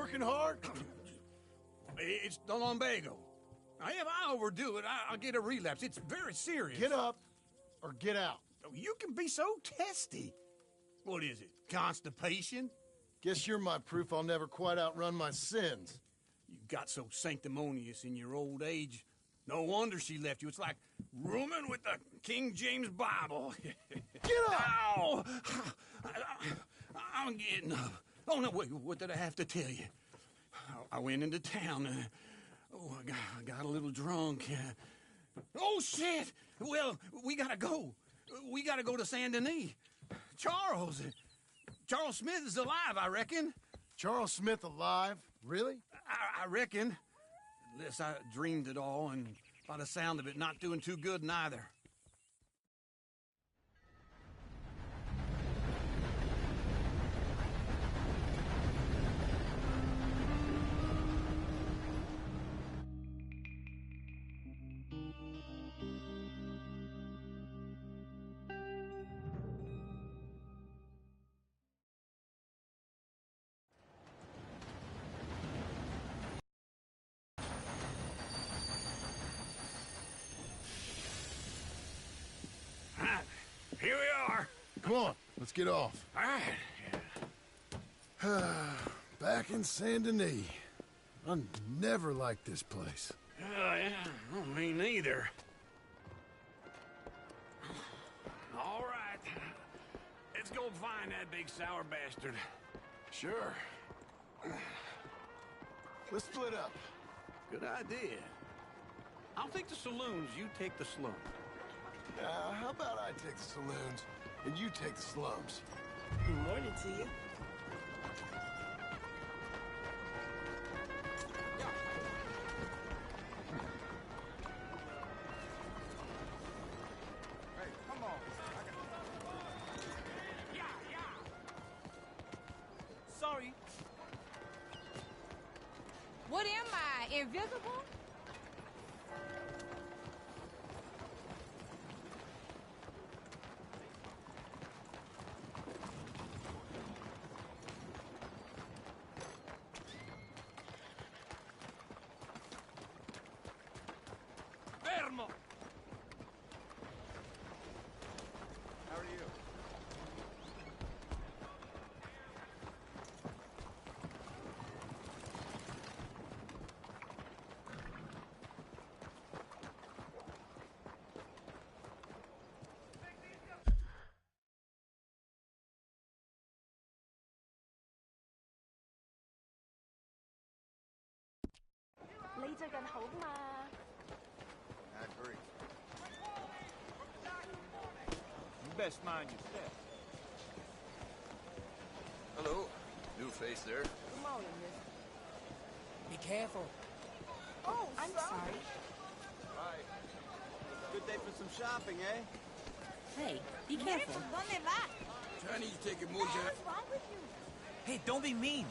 working hard? It's the lumbago. Now, if I overdo it, I'll get a relapse. It's very serious. Get up or get out. You can be so testy. What is it, constipation? Guess you're my proof I'll never quite outrun my sins. You got so sanctimonious in your old age. No wonder she left you. It's like rooming with the King James Bible. Get up! Ow! I'm getting up. Oh, no, wait, what did I have to tell you? I went into town. I got a little drunk. Oh, shit! Well, we gotta go. We gotta go to Saint Denis. Charles Smith is alive, I reckon. Charles Smith alive? Really? I reckon. Unless I dreamed it all, and by the sound of it, not doing too good neither. Here we are. Come on, let's get off. All right. Back in Saint Denis. I never liked this place. Yeah, well, me neither. All right. Let's go find that big sour bastard. Sure. Let's split up. Good idea. I'll take the saloons, you take the slums. How about I take the saloons and you take the slums? Good morning to you. Hey, come on. Yeah. Sorry. What am I, invisible? Fermo! How are you? I agree. You best mind your step. Hello. New face there. Good morning, miss. Be careful. Oh, I'm sorry. Right. Good day for some shopping, eh? Hey, be careful. Chinese taking more time. What's wrong with you? Hey, don't be mean.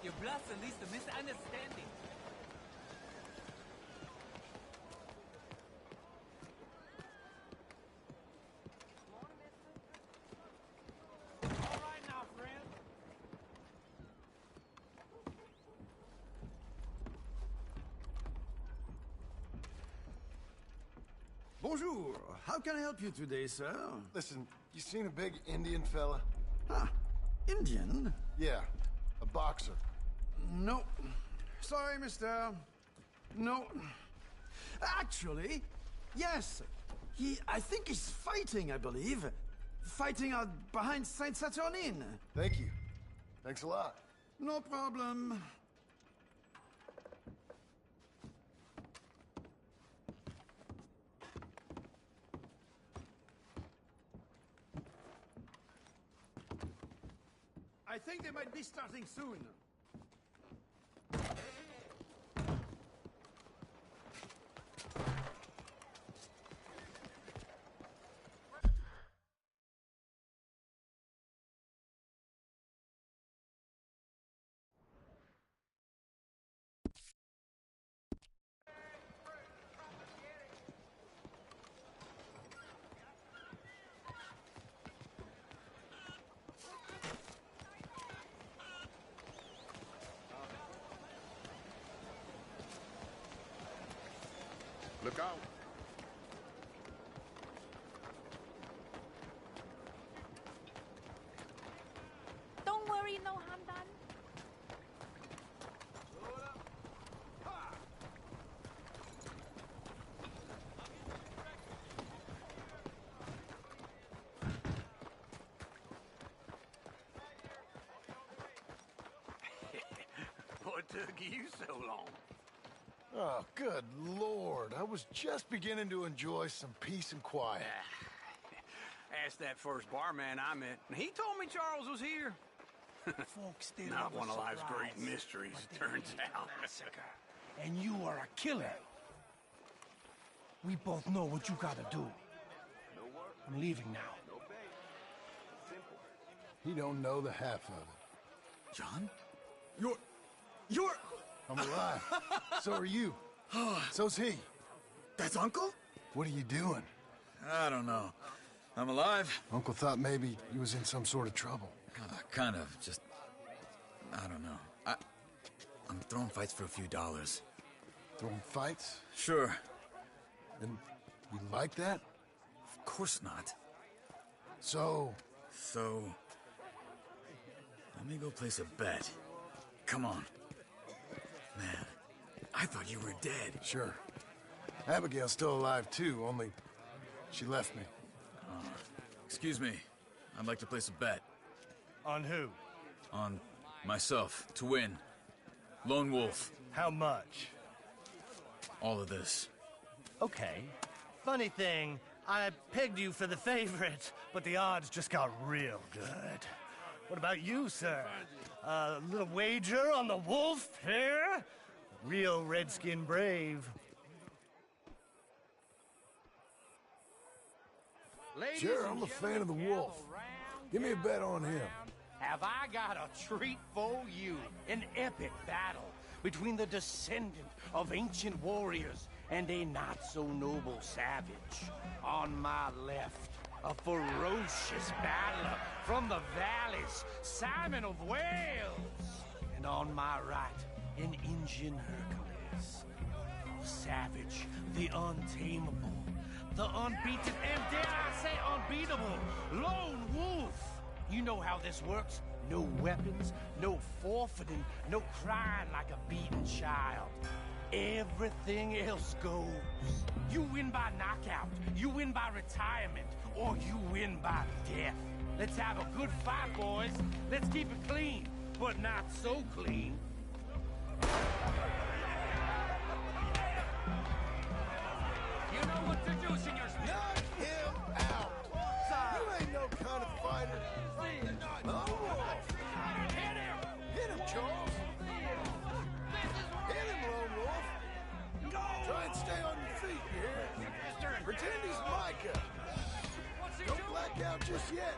Your bluff's at least a misunderstanding. All right now, friend. Bonjour. How can I help you today, sir? Listen, you seen a big Indian fella? Ah, Indian? Yeah, a boxer. No. Sorry, mister. No. Actually, yes. I think he's fighting, I believe. Fighting out behind Saint Saturnin. Thank you. Thanks a lot. No problem. I think they might be starting soon. Look out. Don't worry, no harm done. What took you so long? Oh, good Lord. I was just beginning to enjoy some peace and quiet. Asked that first barman I met, and he told me Charles was here. Folks still Not love a one of life's surprise, great mysteries, but it they turns hate a out. massacre. And you are a killer. We both know what you gotta do. I'm leaving now. He don't know the half of it. John? You're... I'm alive. So are you. So's he. That's Uncle? What are you doing? I don't know. I'm alive. Uncle thought maybe he was in some sort of trouble. Kind of, just... I don't know. I'm throwing fights for a few dollars. Throwing fights? Sure. And you like that? Of course not. So, So... Let me go place a bet. Come on. Man, I thought you were dead. sure. Abigail's still alive too, only she left me. Excuse me. I'd like to place a bet. On who? On myself, to win. Lone Wolf. How much? All of this. Okay. Funny thing, I pegged you for the favorite, but the odds just got real good. What about you, sir? A little wager on the wolf here? Real redskin brave. Sure, I'm a fan of the wolf. Give me a bet on him. Have I got a treat for you? An epic battle between the descendant of ancient warriors and a not-so-noble savage. On my left, a ferocious battler from the valleys, Simon of Wales. And on my right, an Indian Hercules. Savage, the untamable, the unbeaten, and dare I say unbeatable, Lone Wolf. You know how this works. No weapons, no forfeiting, no crying like a beaten child. Everything else goes. You win by knockout, you win by retirement, or you win by death. Let's have a good fight, boys. Let's keep it clean, but not so clean. You know what to do, senor. Knock him out! You ain't no kind of fighter. Lone Wolf! Hit him, Charles! Hit him, Lone Wolf! Try and stay on your feet, you hear? Pretend he's Micah! Don't black out just yet!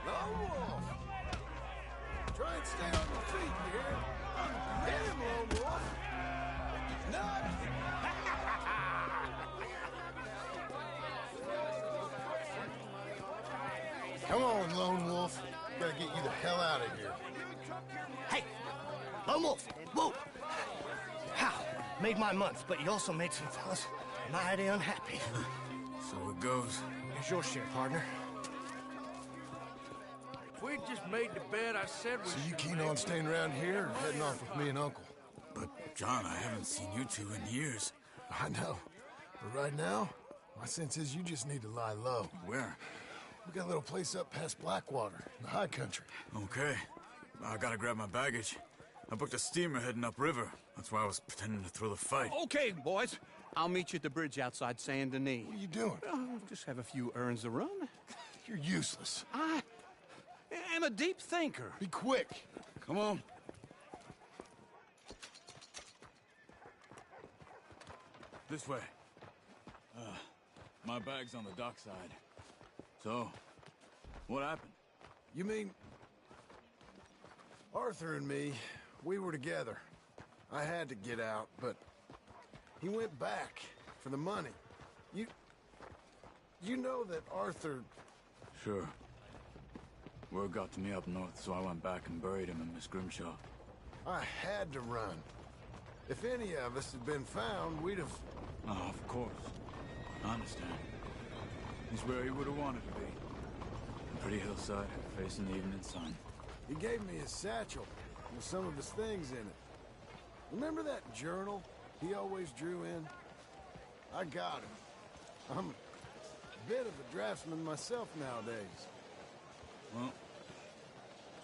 Lone Wolf! Try and stay on your feet, you hear? Hit him, Lone Wolf! Knock! Come on, Lone Wolf. Gotta get you the hell out of here. Hey! Lone Wolf! Whoa! How? Made my month, but you also made some fellas mighty unhappy. So it goes. Here's your share, partner. If we just made the bet I said we So you should keen make, on staying around here or heading off with me and Uncle? But, John, I haven't seen you two in years. I know. But right now, my sense is you just need to lie low. Where? We got a little place up past Blackwater, in the high country. Okay. I gotta grab my baggage. I booked a steamer heading upriver. That's why I was pretending to throw the fight. Okay, boys. I'll meet you at the bridge outside Saint Denis. What are you doing? Just have a few errands to run. You're useless. I am a deep thinker. Be quick. Come on. This way. My bag's on the dockside. So, what happened? You mean... Arthur and me, we were together. I had to get out, but... he went back for the money. You know that Arthur... Sure. Word got to me up north, so I went back and buried him in Miss Grimshaw. I had to run. If any of us had been found, we'd have... Oh, of course. I understand. He's where he would have wanted to be. A pretty hillside, facing the evening sun. He gave me his satchel with some of his things in it. Remember that journal he always drew in? I got it. I'm a bit of a draftsman myself nowadays. Well,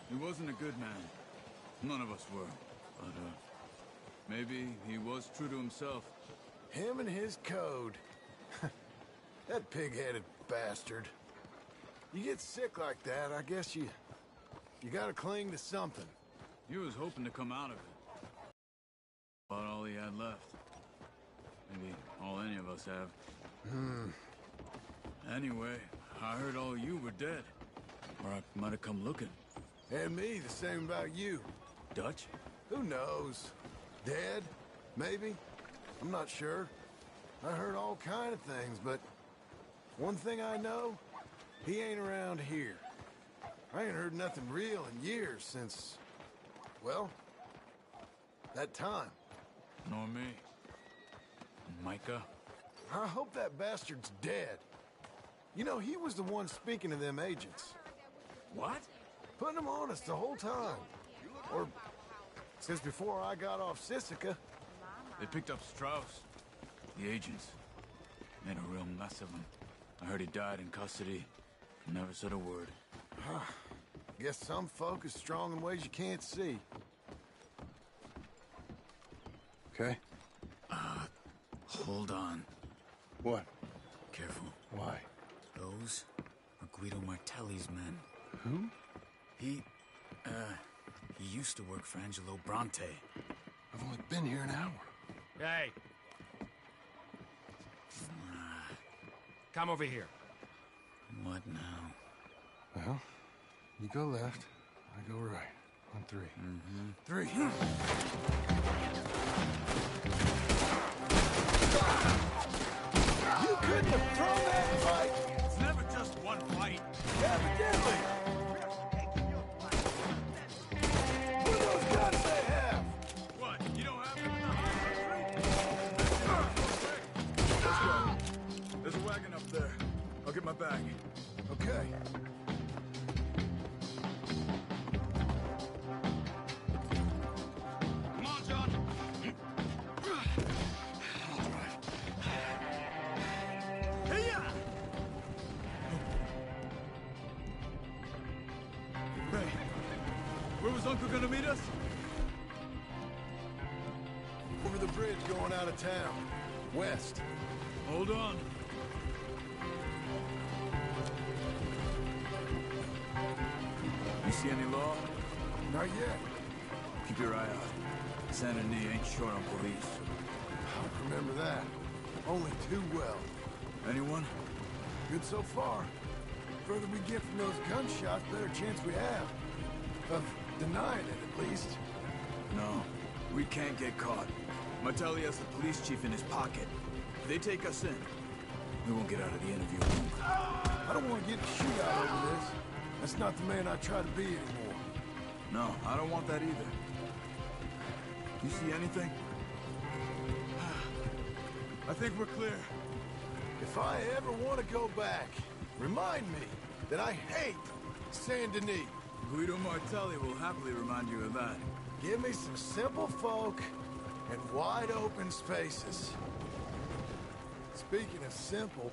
he wasn't a good man. None of us were. But, maybe he was true to himself. Him and his code. That pig-headed bastard. You get sick like that, I guess you gotta cling to something. He was hoping to come out of it. About all he had left. Maybe all any of us have. Anyway, I heard all you were dead. Or I might have come looking. And me, the same about you. Dutch? Who knows? Dead? Maybe? I'm not sure. I heard all kind of things, but one thing I know, he ain't around here. I ain't heard nothing real in years since, well, that time. Nor me. Micah? I hope that bastard's dead. You know, he was the one speaking to them agents. What? Putting them on us the whole time. Or since before I got off Sisika. They picked up Strauss. The agents. Made a real mess of him. I heard he died in custody. Never said a word. Guess some folk is strong in ways you can't see. Okay. Hold on. What? Careful. Why? Those are Guido Martelli's men. Who? He used to work for Angelo Bronte. I've only been here an hour. Hey. Come over here. What now? Well, you go left, I go right. On three. Three. You couldn't have thrown that fight! It's never just one fight. Evidently! What are those guns they have? What? You don't have them in the house? Let's go. There's a wagon up there. I'll get my bag. Okay. Come on, John. Hey, where was Uncle gonna meet us? Over the bridge going out of town. West. Hold on. You see any law? Not yet. Keep your eye out. San Denis ain't short on police. I'll remember that. Only too well. Anyone? Good so far. Further we get from those gunshots, better chance we have. Of denying it, at least. No, we can't get caught. Martelli has the police chief in his pocket. If they take us in, we won't get out of the interview room. I don't want to get in a shootout over this. That's not the man I try to be anymore. No, I don't want that either. You see anything? I think we're clear. If I ever want to go back, remind me that I hate Saint Denis. Guido Martelli will happily remind you of that. Give me some simple folk and wide open spaces. Speaking of simple,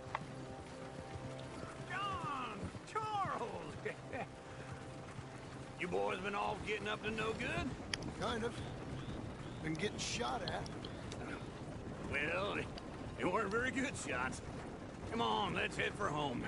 John! Charles! You boys been all getting up to no good? kind of. Been getting shot at. Well, they weren't very good shots. Come on, let's head for home.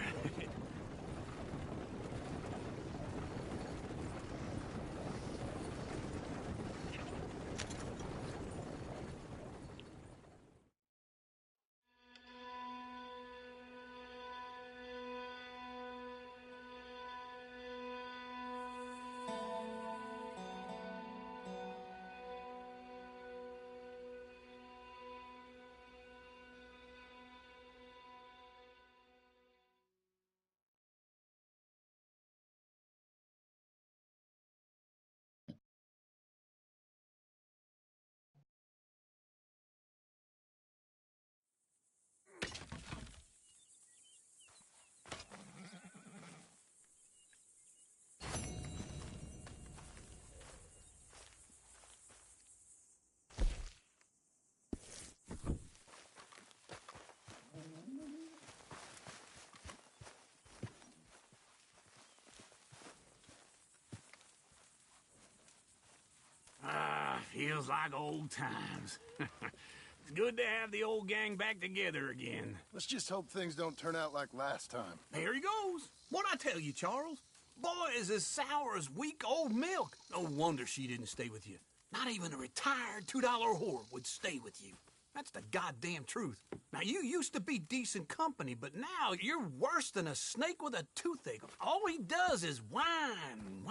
Feels like old times. It's good to have the old gang back together again. Let's just hope things don't turn out like last time. There he goes. What'd I tell you, Charles? Boy is as sour as week-old milk. No wonder she didn't stay with you. Not even a retired $2 whore would stay with you. That's the goddamn truth. Now, you used to be decent company, but now you're worse than a snake with a toothache. All he does is whine.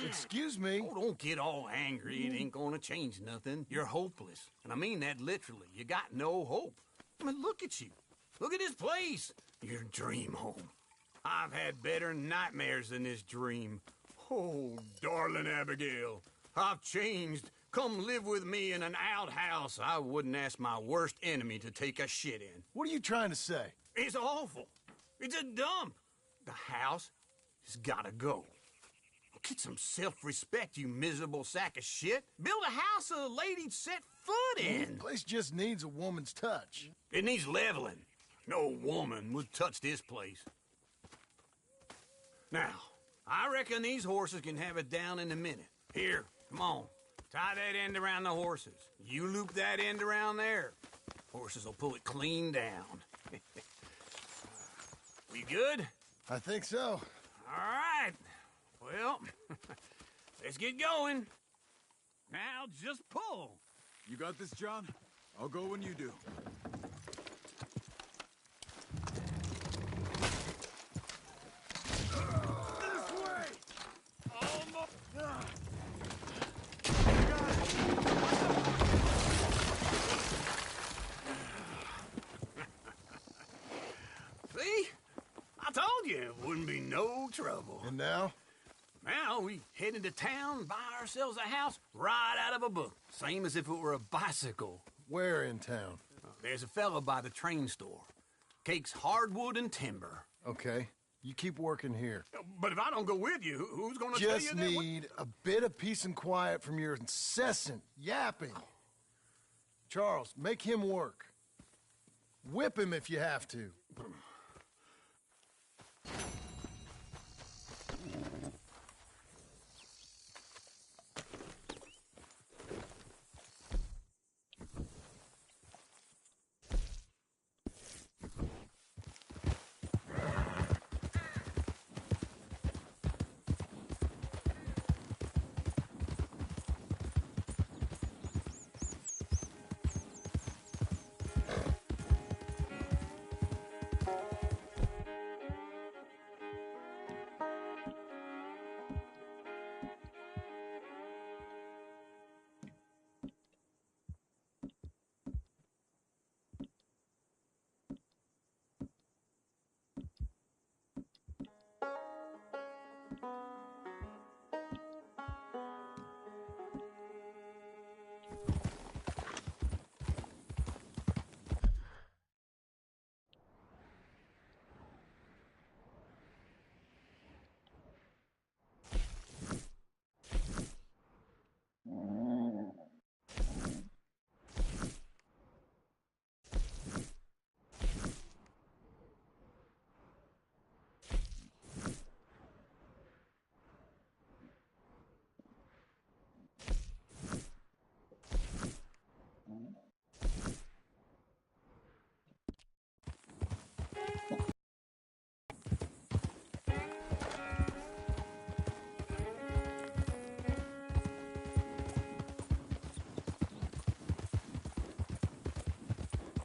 Excuse me? Oh, don't get all angry. It ain't gonna change nothing. You're hopeless. And I mean that literally. You got no hope. I mean, look at you. Look at this place. Your dream home. I've had better nightmares than this dream. Oh, darling Abigail, I've changed. Come live with me in an outhouse I wouldn't ask my worst enemy to take a shit in. What are you trying to say? It's awful. It's a dump. The house has gotta go. Get some self-respect, you miserable sack of shit. Build a house a lady'd set foot in. The place just needs a woman's touch. It needs leveling. No woman would touch this place. Now, I reckon these horses can have it down in a minute. Here, come on. Tie that end around the horses. You loop that end around there. Horses will pull it clean down. We good? I think so. All right. Well, let's get going. Now just pull. You got this, John? I'll go when you do. This way! Almost. See? I told you it wouldn't be no trouble. And now? Now we head into town, buy ourselves a house right out of a book. Same as if it were a bicycle. Where in town? There's a fella by the train store. Cakes hardwood and timber. Okay. You keep working here. But if I don't go with you, who's gonna tell you Just that? need a bit of peace and quiet from your incessant yapping. Charles, make him work. Whip him if you have to.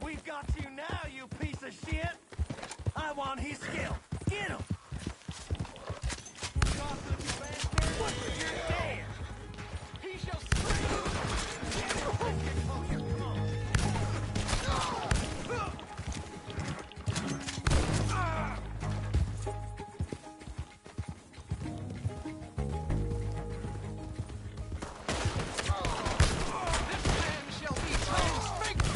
We've got you now, you piece of shit! I want his skill. Get him! What was your dare? He shall scream! Get him! Let's get closer, come on! This man shall be transfigured!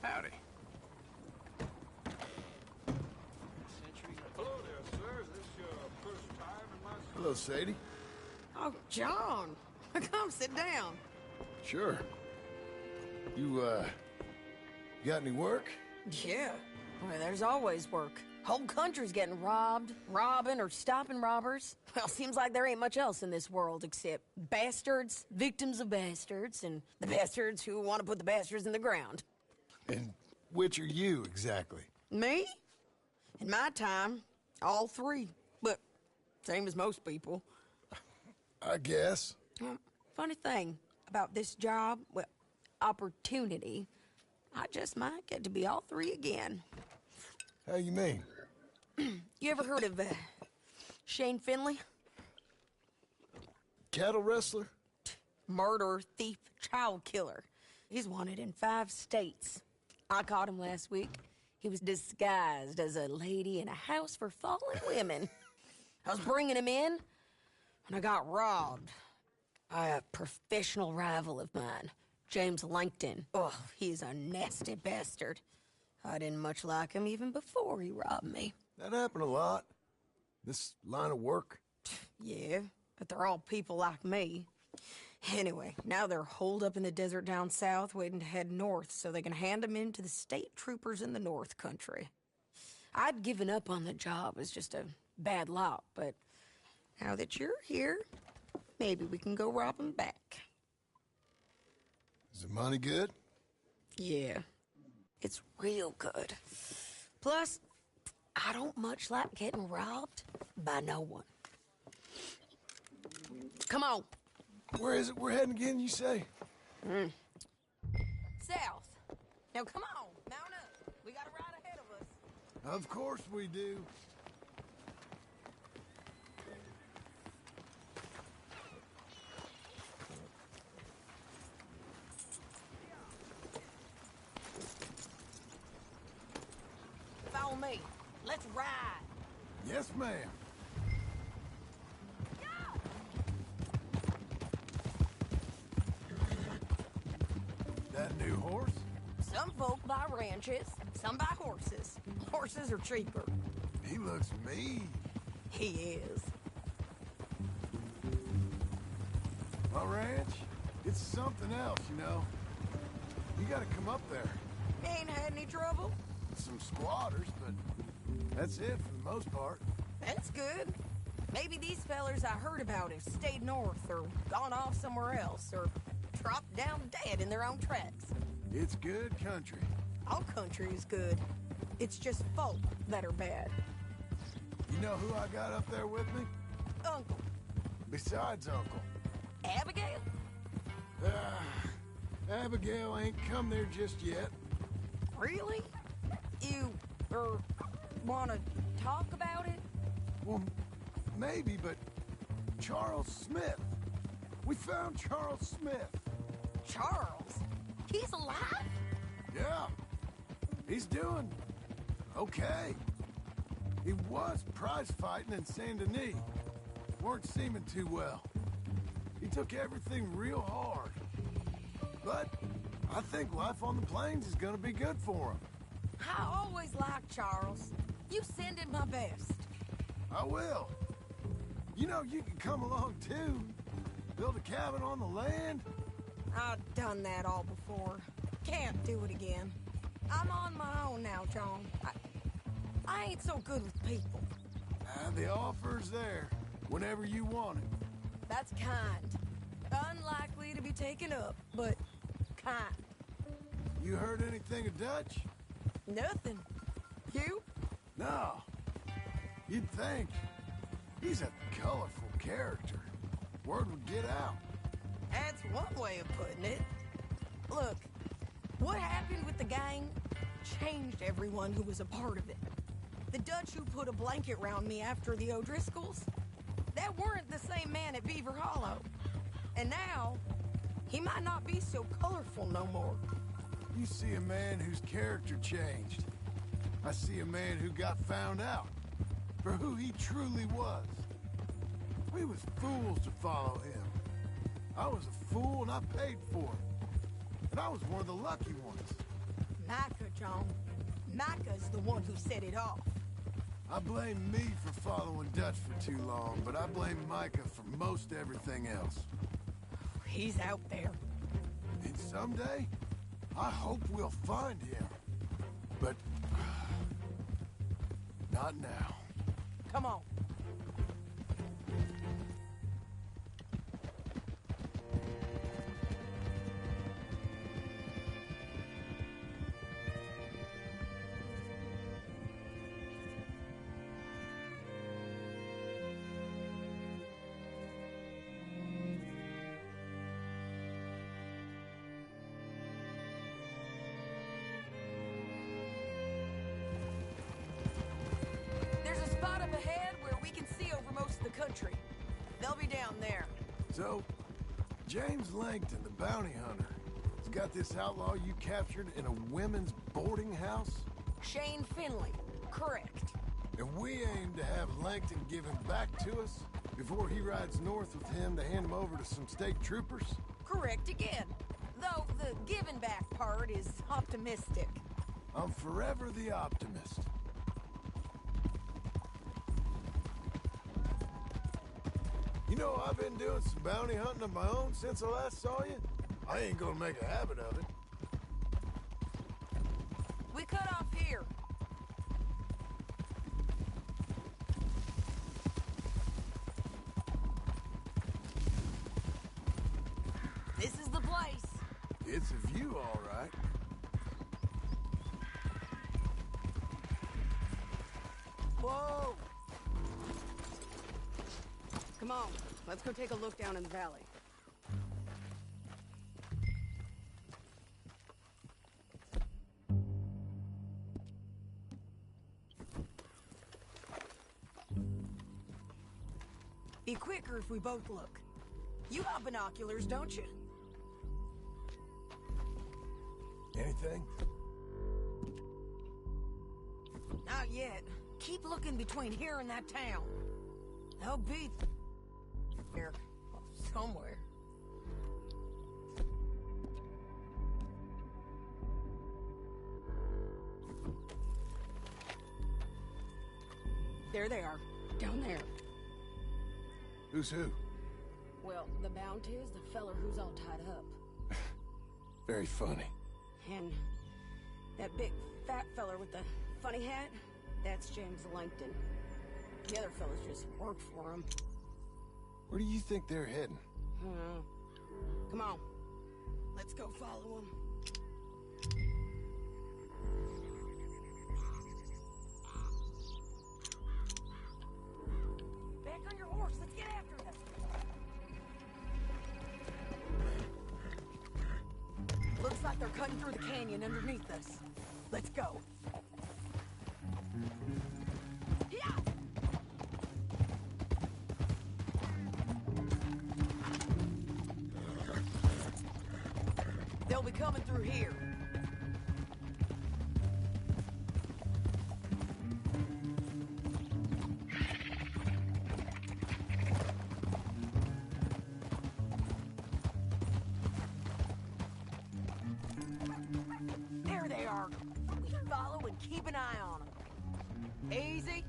Howdy. Hello there, sir. Is this your first time in my... Hello, Sadie. Oh, John. Come sit down. Sure. You got any work? Yeah. Well, there's always work. Whole country's getting robbed, robbing, or stopping robbers. Well, seems like there ain't much else in this world except bastards, victims of bastards, and the bastards who want to put the bastards in the ground. And which are you, exactly? Me? In my time, all three. But same as most people. I guess. Funny thing about this job, well, opportunity, I just might get to be all three again. How you mean? You ever heard of Shane Finley? Cattle wrestler? Murderer, thief, child killer. He's wanted in 5 states. I caught him last week. He was disguised as a lady in a house for fallen women. I was bringing him in, and I got robbed by a professional rival of mine, James Langton. Oh, he's a nasty bastard. I didn't much like him even before he robbed me. That happened a lot. This line of work. Yeah, but they're all people like me. Anyway, now they're holed up in the desert down south, waiting to head north so they can hand them in to the state troopers in the north country. I'd given up on the job as just a bad lot, but now that you're here, maybe we can go rob them back. Is the money good? Yeah, it's real good. Plus, I don't much like getting robbed by no one. Come on. Where is it we're heading again, you say? South. Now come on, mount up. We got a ride ahead of us. Of course we do. Follow me. Let's ride. Yes, ma'am. That new horse? Some folk buy ranches, some buy horses. Horses are cheaper. He looks mean. He is. My ranch, it's something else, you know. You gotta come up there. Ain't had any trouble? Some squatters, but that's it for the most part. That's good. Maybe these fellers I heard about have stayed north or gone off somewhere else or dropped down dead in their own tracks. It's good country. All country is good. It's just folk that are bad. You know who I got up there with me? Uncle. Besides Uncle. Abigail? Abigail ain't come there just yet. Really? You, wanna talk about it? Well, maybe, but Charles Smith. We found Charles Smith. Charles? He's alive? Yeah. He's doing okay. He was prize fighting in Saint Denis. Weren't seeming too well. He took everything real hard. But I think life on the plains is gonna be good for him. I always liked Charles. You send him my best. I will. You know, you can come along too. Build a cabin on the land. I've done that all before. Can't do it again. I'm on my own now, John. I ain't so good with people. The offer's there whenever you want it. That's kind. Unlikely to be taken up, but kind. You heard anything of Dutch? Nothing. You? No. You'd think. He's a colorful character. Word would get out. That's one way of putting it. Look, what happened with the gang changed everyone who was a part of it. The Dutch who put a blanket round me after the O'Driscolls, that weren't the same man at Beaver Hollow. And now, he might not be so colorful no more. You see a man whose character changed. I see a man who got found out for who he truly was. We was fools to follow him. I was a fool and I paid for it. And I was one of the lucky ones. Micah, John. Micah's the one who set it off. I blame me for following Dutch for too long, but I blame Micah for most everything else. He's out there. And someday, I hope we'll find him. But... not now. Come on. There's a spot up ahead where we can see over most of the country. They'll be down there. So, James Langton, the bounty hunter, has got this outlaw you captured in a women's boarding house? Shane Finley. Correct. And we aim to have Langton give him back to us before he rides north with him to hand him over to some state troopers? Correct again. Though the giving back part is optimistic. I'm forever the optimist. You know, I've been doing some bounty hunting of my own since I last saw you. I ain't gonna make a habit of it. We cut off here. This is the place. It's a view, all right. Whoa! Come on, let's go take a look down in the valley. Be quicker if we both look. You have binoculars, don't you? Anything? Not yet. Keep looking between here and that town. They'll be here somewhere. There they are, down there. Who's who? Well, the bounty is the feller who's all tied up. Very funny. And that big fat feller with the funny hat, that's James Langton. The other fellas just work for him. Where do you think they're heading? Come on. Let's go follow him. Back on your horse. Let's get after them. Looks like they're cutting through the canyon underneath us. Let's go. Yeah! They'll be coming through here. There they are. We follow and keep an eye on them. Easy.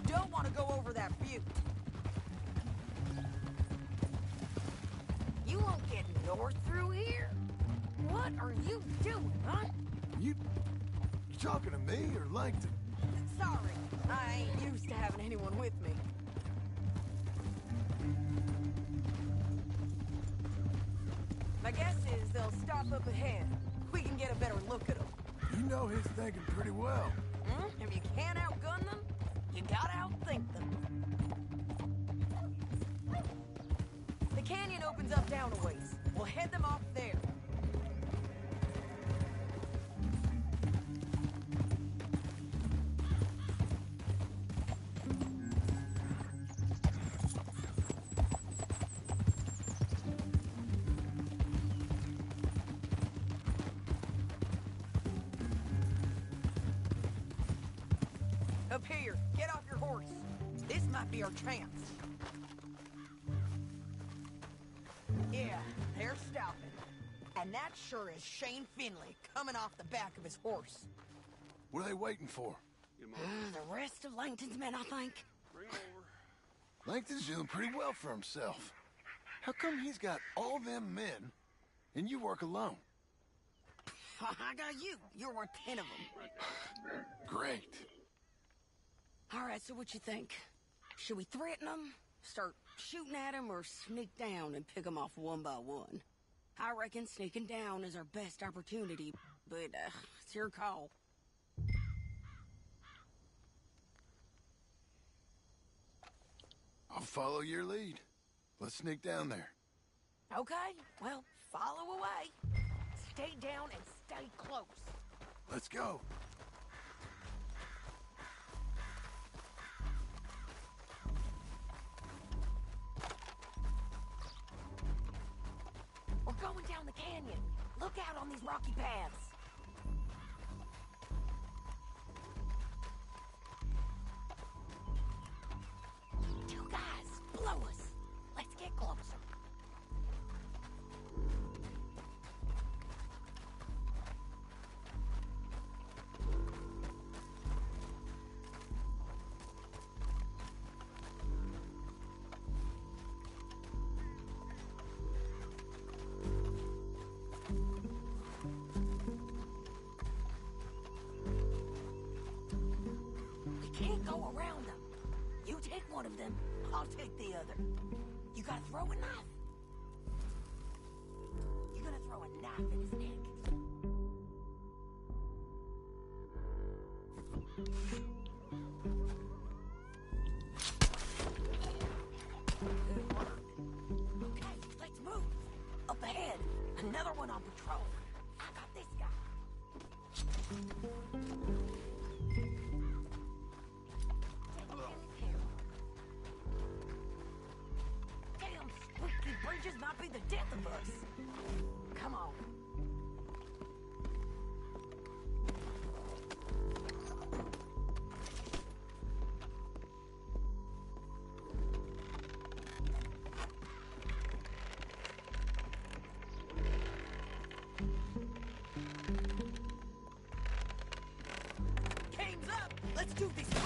Don't want to go over that butte. You won't get north through here. What are you doing, huh? You talking to me or Langton? Sorry, I ain't used to having anyone with me. My guess is they'll stop up ahead. We can get a better look at them. You know his thinking pretty well. If you can't outgun them, you gotta outthink them. The canyon opens up down a ways. We'll head them off there. Up here, get off your horse. This might be our chance. Yeah, they're stopping. And that sure is Shane Finley coming off the back of his horse. What are they waiting for? The rest of Langton's men, I think. Langton's doing pretty well for himself. How come he's got all them men, and you work alone? I got you. You're worth 10 of them. Great. All right, so what you think? Should we threaten them, start shooting at them, or sneak down and pick them off one by one? I reckon sneaking down is our best opportunity, but it's your call. I'll follow your lead. Let's sneak down there. Okay, well, follow away. Stay down and stay close. Let's go. We're going down the canyon. Look out on these rocky paths. Two guys, blow us. Let's get closer. Can't go around them. You take one of them, I'll take the other. You gotta throw a knife. You're gonna throw a knife in his neck. Good work. Okay, let's move. Up ahead, another one on patrol. I got this guy. Damn, squeaky bridges might be the death of us. Come on. Game's up. Let's do this quick.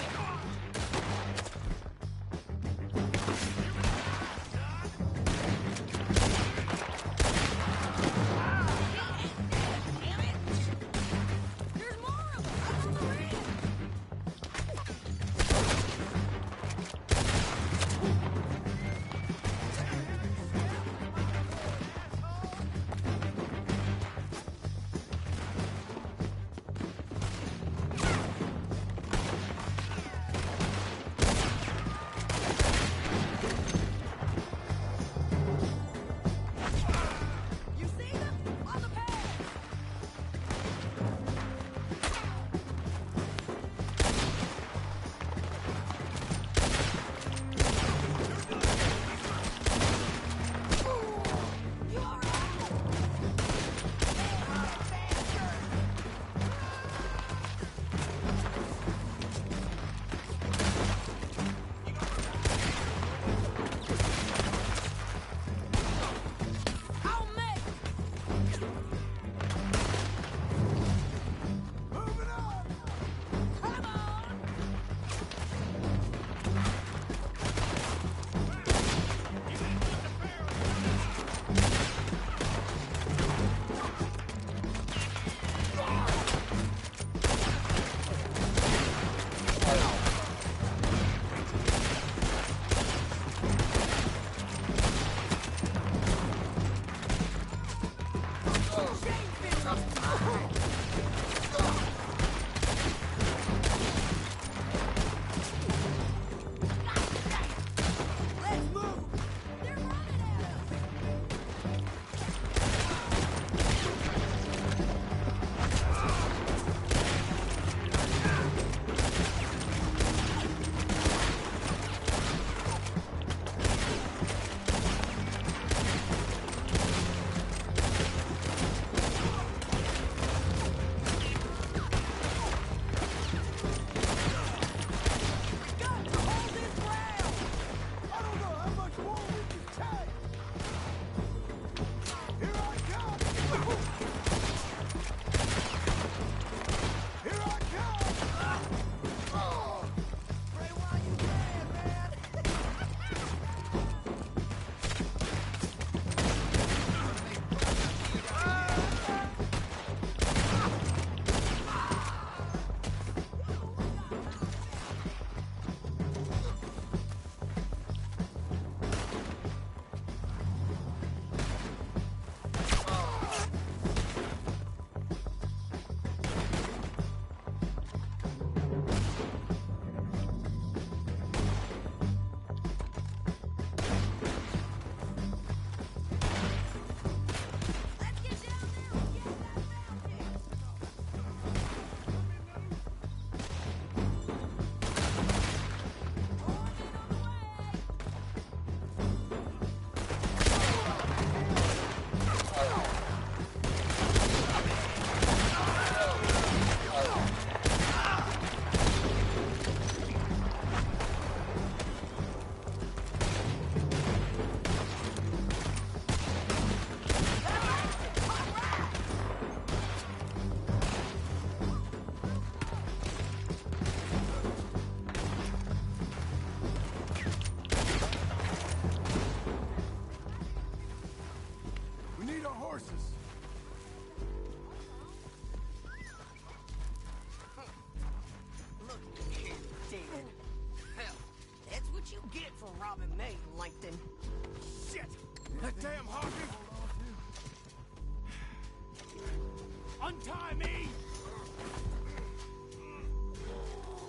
Untie me!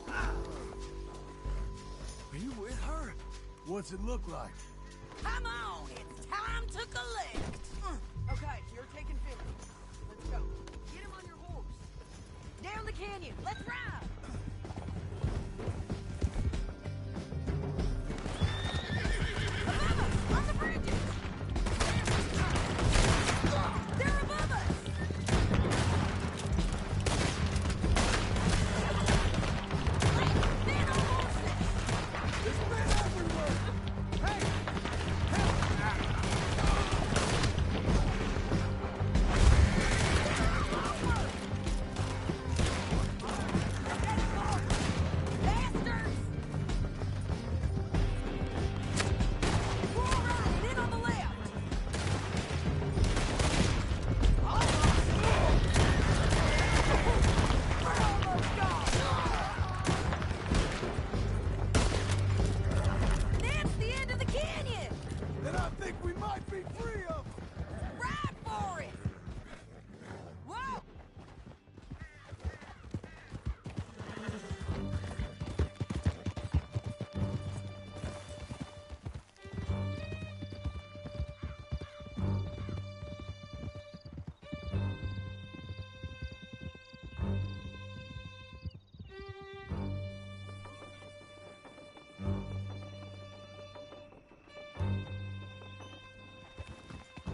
Are you with her? What's it look like? Come on, it's time to collect. Okay, you're taking 50. Let's go. Get him on your horse. Down the canyon. Let's ride. Above us, on the bridges. They're above us. Men on horses. There's men everywhere! Hey! Bastards! We're all right, in on the left. We're almost gone. That's the end of the canyon. Then I think we might be free of them! Ride for it. Whoa!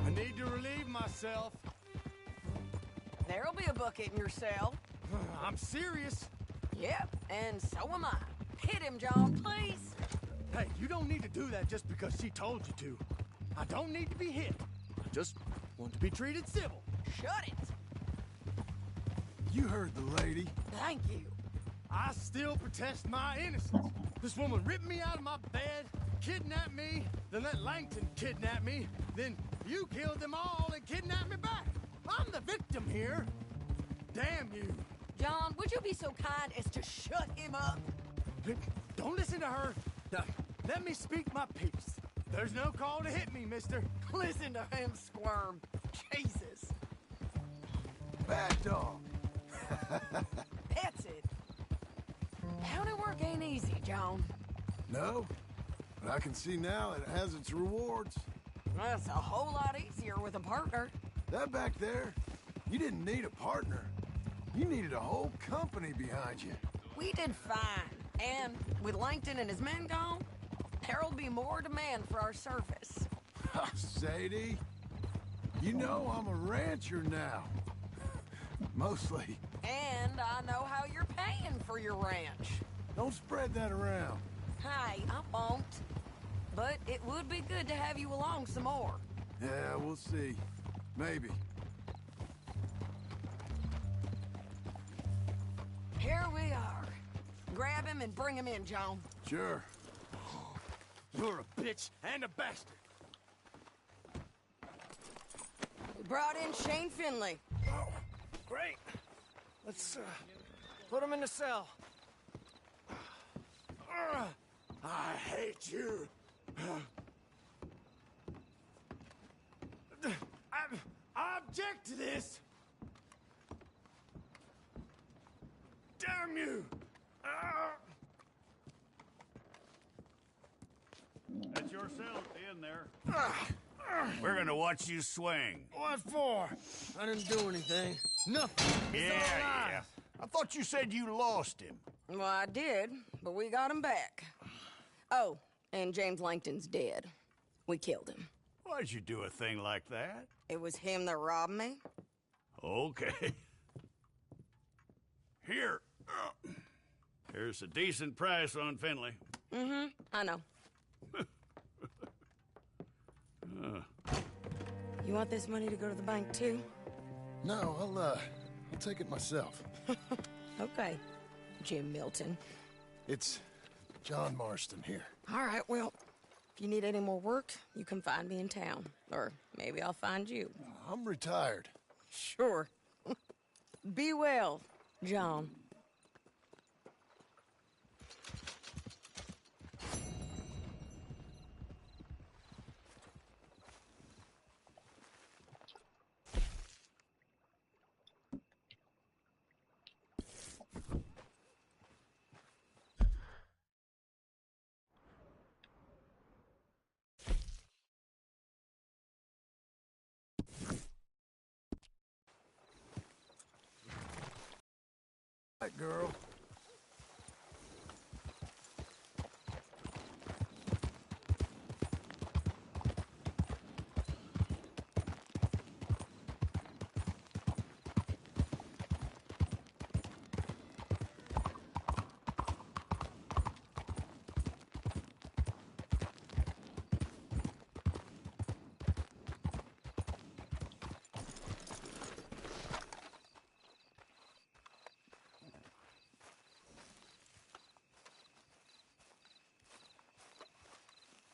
I need to relieve myself. There'll be a bucket in your cell. I'm serious. Yep, and so am I. Hit him, John, please. Hey, you don't need to do that just because she told you to. I don't need to be hit. I just want to be treated civil. Shut it. You heard the lady. Thank you. I still protest my innocence. This woman ripped me out of my bed, kidnapped me, then let Langton kidnap me, then you killed them all and kidnapped me back. I'm the victim here. Damn you. John, would you be so kind as to shut him up? Don't listen to her. Let me speak my piece. There's no call to hit me, mister. Listen to him squirm. Jesus. Bad dog. That's it. County work ain't easy, John. No, but I can see now it has its rewards. That's a whole lot easier with a partner. That back there, you didn't need a partner. You needed a whole company behind you. We did fine. And with Langton and his men gone, there'll be more demand for our service. Sadie, you know I'm a rancher now. Mostly. And I know how you're paying for your ranch. Don't spread that around. Hey, I won't. But it would be good to have you along some more. Yeah, we'll see. Maybe. Here we are. Grab him and bring him in, John. Sure. You're a bitch and a bastard. We brought in Shane Finley. Oh, great. Let's put him in the cell. I hate you. I object to this. Damn you. That's your cell at the end there. We're gonna watch you swing. What for? I didn't do anything. Nothing. It's all lies. I thought you said you lost him. Well, I did, but we got him back. Oh, and James Langton's dead. We killed him. Why'd you do a thing like that? It was him that robbed me. Okay. Here. Here's a decent price on Finley. Mm-hmm, I know. You want this money to go to the bank, too? No, I'll take it myself. Okay, Jim Milton. It's John Marston here. All right, well, if you need any more work, you can find me in town. Or maybe I'll find you. I'm retired. Sure. Be well, John. Right, girl.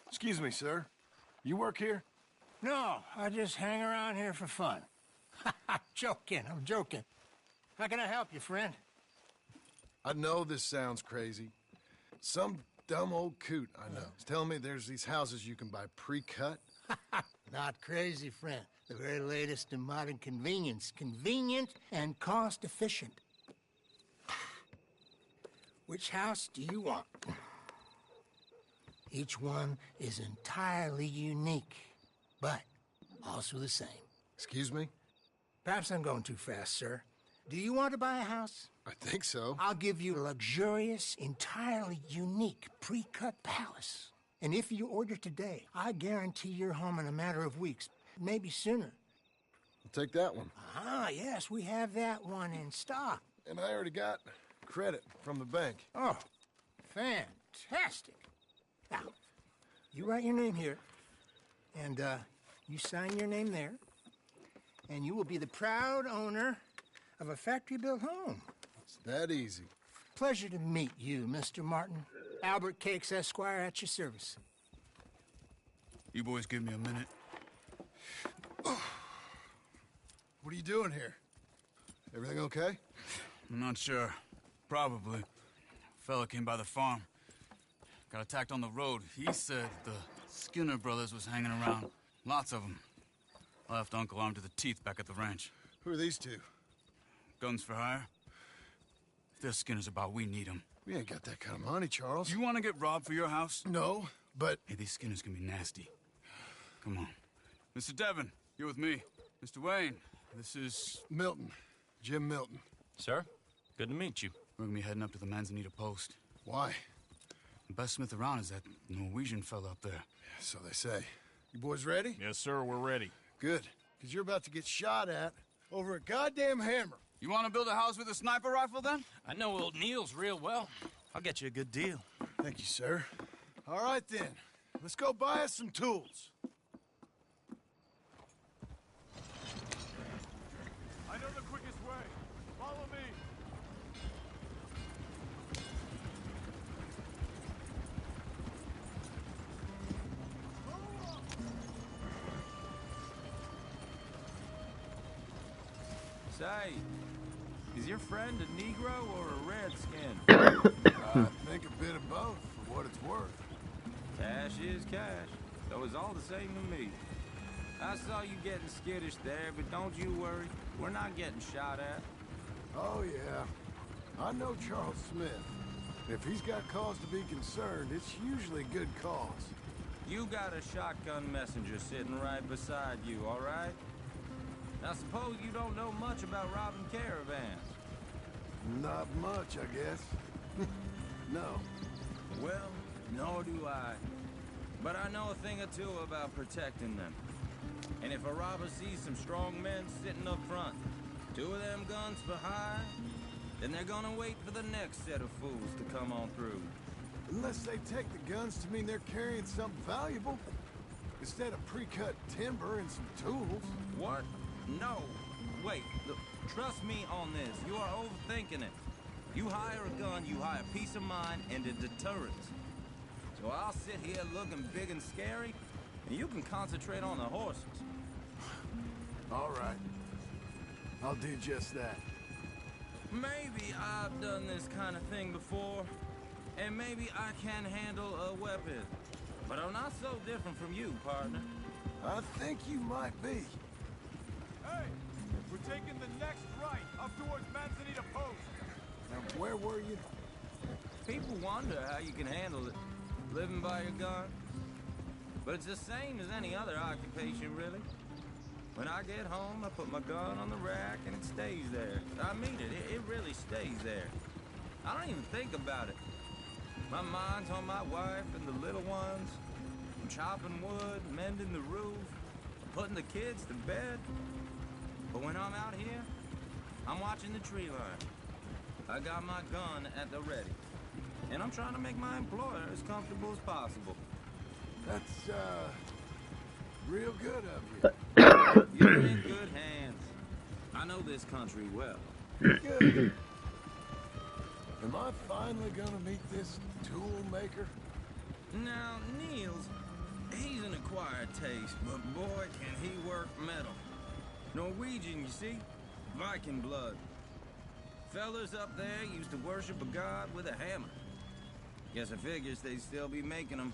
Excuse me, sir. You work here? No, I just hang around here for fun. I'm joking. How can I help you, friend? I know this sounds crazy. Some dumb old coot I know is telling me there's these houses you can buy pre-cut. Not crazy, friend. The very latest in modern convenience. Convenient and cost-efficient. Which house do you want? Each one is entirely unique, but also the same. Excuse me? Perhaps I'm going too fast, sir. Do you want to buy a house? I think so. I'll give you a luxurious, entirely unique pre-cut palace. And if you order today, I guarantee you're home in a matter of weeks, maybe sooner. I'll take that one. Ah, yes, we have that one in stock. And I already got credit from the bank. Oh, fantastic. Now, you write your name here, and you sign your name there, and you will be the proud owner of a factory-built home. It's that easy. Pleasure to meet you, Mr. Martin. Albert Cakes, Esquire, at your service. You boys give me a minute. What are you doing here? Everything okay? I'm not sure. Probably. Fella came by the farm. Got attacked on the road. He said the Skinner brothers was hanging around. Lots of them. I left Uncle armed to the teeth back at the ranch. Who are these two? Guns for hire? If there's Skinner's about, we need them. We ain't got that kind of money, Charles. You want to get robbed for your house? No, but... Hey, these Skinners can be nasty. Come on. Mr. Devon, you're with me. Mr. Wayne, this is... Milton. Jim Milton. Sir, good to meet you. We're gonna be heading up to the Manzanita post. Why? The best smith around is that Norwegian fella up there. So they say. You boys ready? Yes, sir, we're ready. Good. Because you're about to get shot at over a goddamn hammer. You want to build a house with a sniper rifle, then? I know old Neil's real well. I'll get you a good deal. Thank you, sir. All right, then. Let's go buy us some tools. I know the quickest way. Follow me. Say, is your friend a Negro or a Redskin? I think a bit of both, for what it's worth. Cash is cash. So it's all the same to me. I saw you getting skittish there, but don't you worry. We're not getting shot at. Oh, yeah. I know Charles Smith. If he's got cause to be concerned, it's usually good cause. You got a shotgun messenger sitting right beside you, all right? Now suppose you don't know much about robbing caravans. Not much, I guess. No. Well, nor do I. But I know a thing or two about protecting them. And if a robber sees some strong men sitting up front, 2 of them guns for hire, then they're gonna wait for the next set of fools to come on through. Unless they take the guns to mean they're carrying something valuable. Instead of pre-cut timber and some tools. What? No. Wait, look, trust me on this. You are overthinking it. You hire a gun, you hire peace of mind and a deterrence. So I'll sit here looking big and scary, and you can concentrate on the horses. All right. I'll do just that. Maybe I've done this kind of thing before, and maybe I can handle a weapon. But I'm not so different from you, partner. I think you might be. Hey, we're taking the next right up towards Manzanita Post. Now, where were you? People wonder how you can handle it, living by your gun. But it's the same as any other occupation, really. When I get home, I put my gun on the rack and it stays there. I mean it. It really stays there. I don't even think about it. My mind's on my wife and the little ones. I'm chopping wood, mending the roof, putting the kids to bed. But when I'm out here, I'm watching the tree line. I got my gun at the ready. And I'm trying to make my employer as comfortable as possible. That's, real good of you. You're in good hands. I know this country well. Good. Am I finally gonna meet this tool maker? Now, Niels, he's an acquired taste, but boy, can he work metal. Norwegian, you see? Viking blood. Fellas up there used to worship a god with a hammer. Guess I figures they'd still be making them.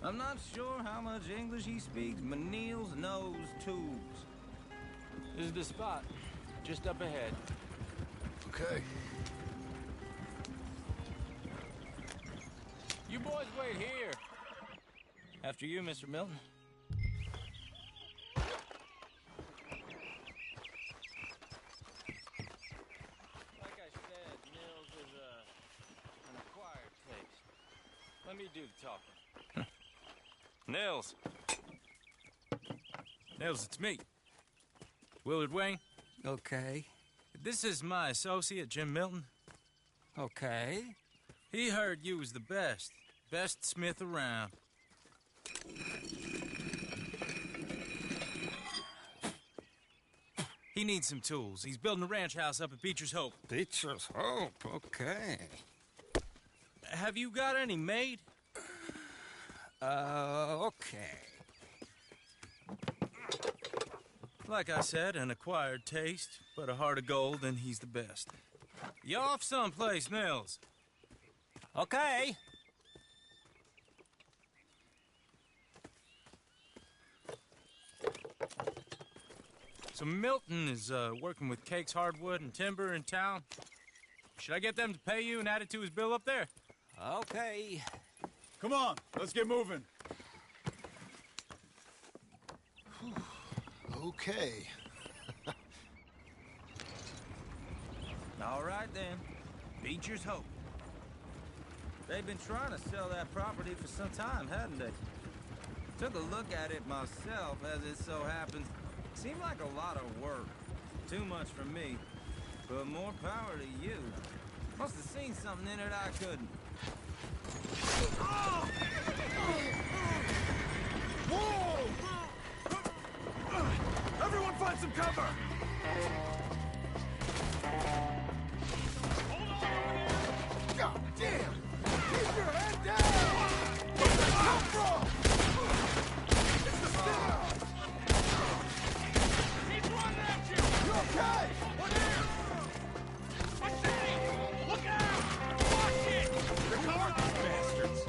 I'm not sure how much English he speaks, but Niels knows tools. This is the spot, just up ahead. Okay. You boys wait here. After you, Mr. Milton. Like I said, Nils is an acquired taste. Let me do the talking. Nils. Nils, it's me. Willard Wayne. Okay. This is my associate, Jim Milton. Okay. He heard you was the best. Best smith around. He needs some tools. He's building a ranch house up at Beecher's Hope. Beecher's Hope, okay. Have you got any made? Okay. Like I said, an acquired taste, but a heart of gold, and he's the best. You off someplace, Nils? Okay. So Milton is working with Cake's Hardwood and Timber in town. Should I get them to pay you and add it to his bill up there? Okay. Come on, let's get moving. Okay. All right, then. Beecher's Hope. They've been trying to sell that property for some time, hadn't they? Took a look at it myself, as it so happens. Seemed like a lot of work. Too much for me. But more power to you. Must have seen something in it I couldn't. Whoa! Everyone find some cover! God damn! Keep your head down! Where'd that come from? It's the sinner! He's running at you! You okay? What is? What's that? Look out! Watch it! They're coming, bastards!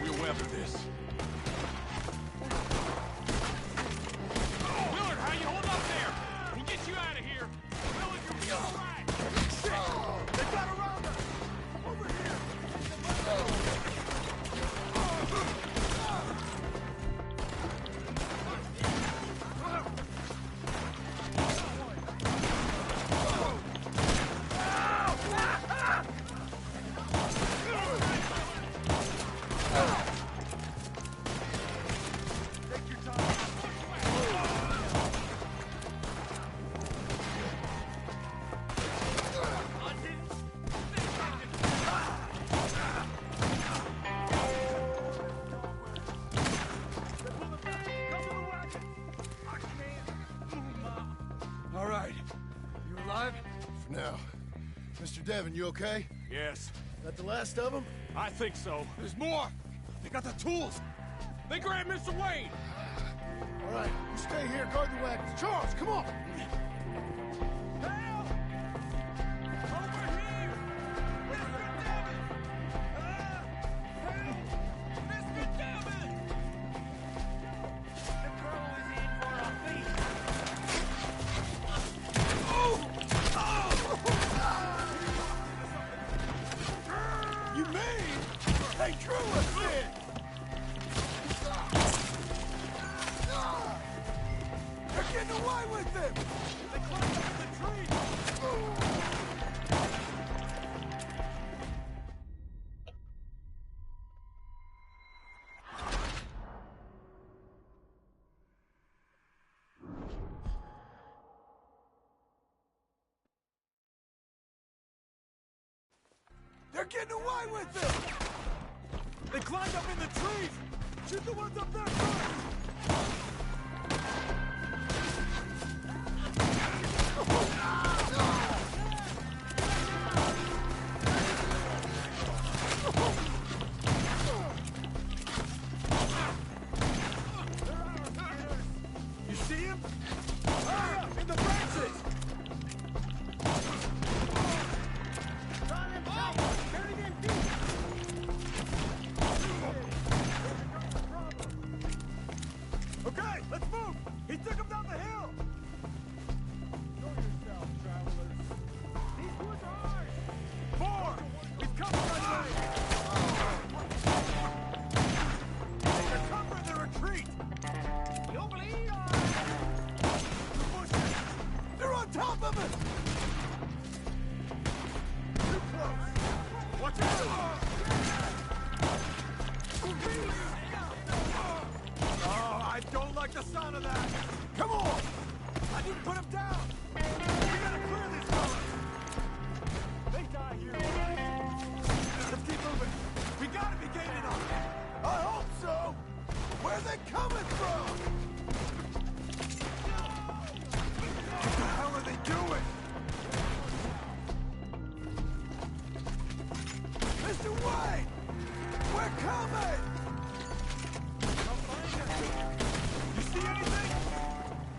We'll weather this. Willard, how you hold up there? We'll get you out of here. Willard, you're all right. Shit! They got around us! Over here! All right. You alive? For now. Mr. Devon, you okay? Yes, That the last of them? I think so. There's more! They got the tools! They grabbed Mr. Wayne! All right, you stay here, guard the wagons. Charles, come on! Help! Over here! Mr. Devon! Help! Mr. Devon! The girl is in for a feast! You mean? Hey, Drew! getting away with it! They climbed up in the trees! Shoot the ones up there first! You see him? In the branches! Okay, let's move! He took him down the hill! Show yourself, travelers. These woods are ours! 4! He's coming that way! They're covering the retreat! You believe the bushes! They're on top of us! Too close! Watch out! Oh, I don't like the sound of that! Come on! I need to put him down! We gotta clear these fellas! They die here. Let's keep moving! We gotta be gaining on them! I hope so! Where are they coming from? What the hell are they doing? Mr. Wayne! We're coming! You see anything?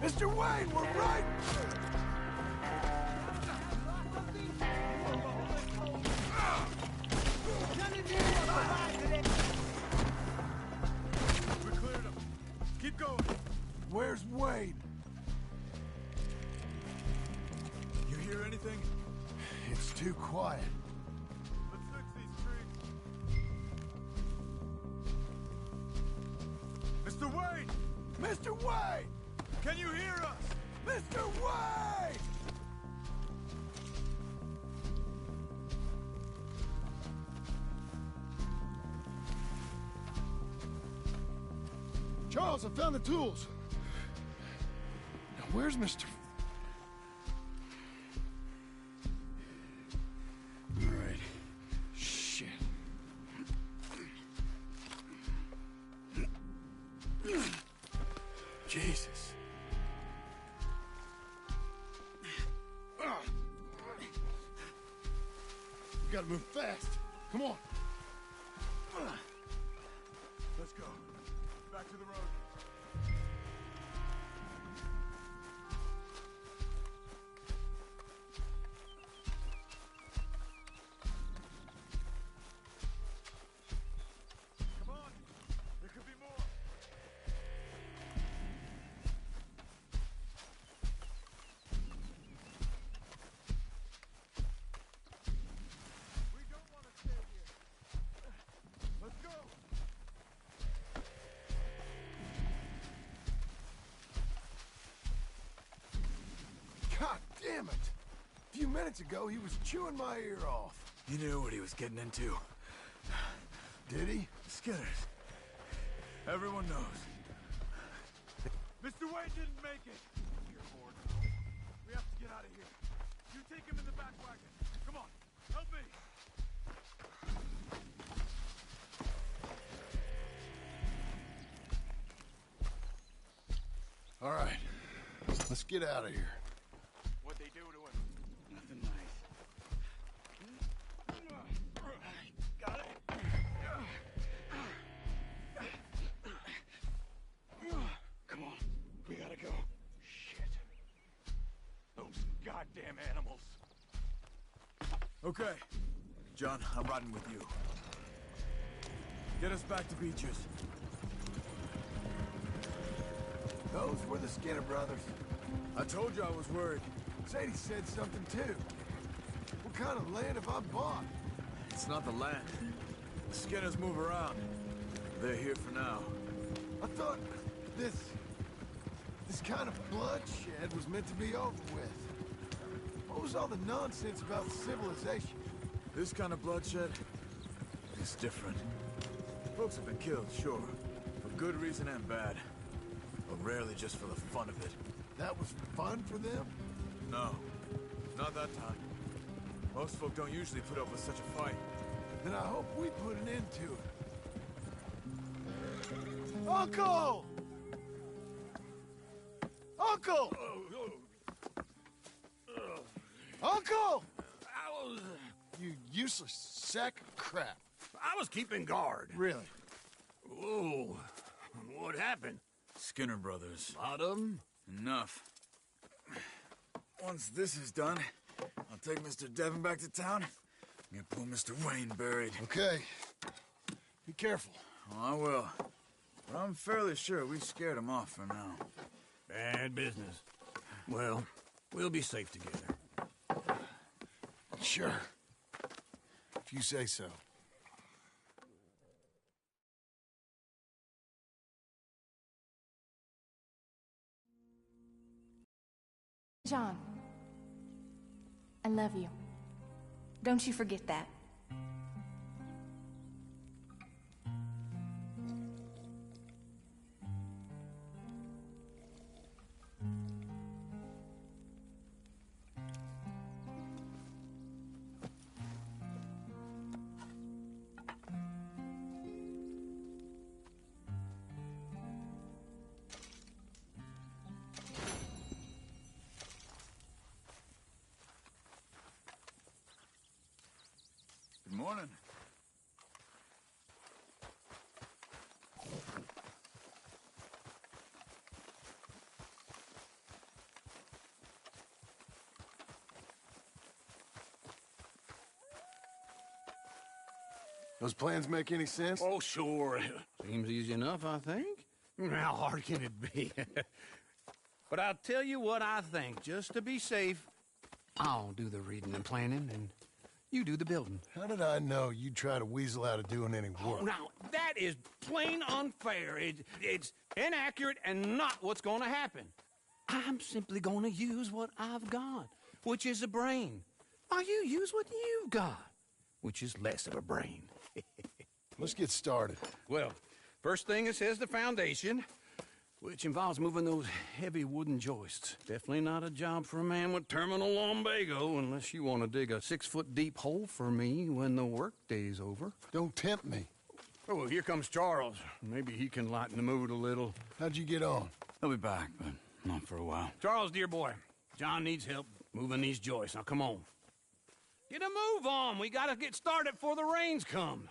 Mr. Wayne, we're right... We cleared them. Keep going. Where's Wayne? You hear anything? It's too quiet. Let's fix these trees. Mr. Wayne! Mr. Wayne! Can you hear us? Mr. Wayne! Charles, I found the tools. Now, where's Mr. All right. Shit. Jesus. We gotta move fast. Come on. Let's go. Back to the road. Come on. There could be more. We don't want to stay here. Let's go. God damn it! A few minutes ago, he was chewing my ear off. He knew what he was getting into. Did he? Skinners. Everyone knows. Mr. Wayne didn't make it. You're bored. We have to get out of here. You take him in the back wagon. Come on, help me. All right. Let's get out of here. What'd they do to him? Nothing nice. Got it. Come on. We gotta go. Shit. Those goddamn animals. Okay. John, I'm riding with you. Get us back to Beaches. Those were the Skinner brothers. I told you I was worried. Sadie said something too. What kind of land have I bought? It's not the land. The Skinners move around. They're here for now. I thought this kind of bloodshed was meant to be over with. What was all the nonsense about civilization? This kind of bloodshed is different. Folks have been killed, sure. For good reason and bad. But rarely just for the fun of it. That was fun for them? No. Not that time. Most folk don't usually put up with such a fight. And I hope we put an end to it. Uncle! Uncle! Uncle! You useless sack of crap. I was keeping guard. Really? Whoa. What happened? Skinner brothers. A lot of them? Enough. Once this is done, I'll take Mr. Devon back to town and get poor Mr. Wayne buried. Okay. Be careful. Oh, I will. But I'm fairly sure we scared him off for now. Bad business. Well, we'll be safe together. Sure. If you say so. John, I love you. Don't you forget that. Good morning. Those plans make any sense? Oh, sure. Seems easy enough, I think. How hard can it be? But I'll tell you what I think. Just to be safe, I'll do the reading and planning, and you do the building. How did I know you'd try to weasel out of doing any work? Oh, now, that is plain unfair. It's inaccurate and not what's going to happen. I'm simply going to use what I've got, which is a brain. While you use what you've got, which is less of a brain. Let's get started. Well, first thing it says the foundation, which involves moving those heavy wooden joists. Definitely not a job for a man with terminal lumbago, unless you want to dig a 6-foot deep hole for me when the workday's over. Don't tempt me. Oh, well, here comes Charles. Maybe he can lighten the mood a little. How'd you get on? He'll be back, but not for a while. Charles, dear boy, John needs help moving these joists. Now, come on. Get a move on. We gotta get started before the rains come.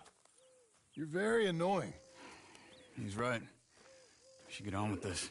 You're very annoying. He's right. We should get on with this.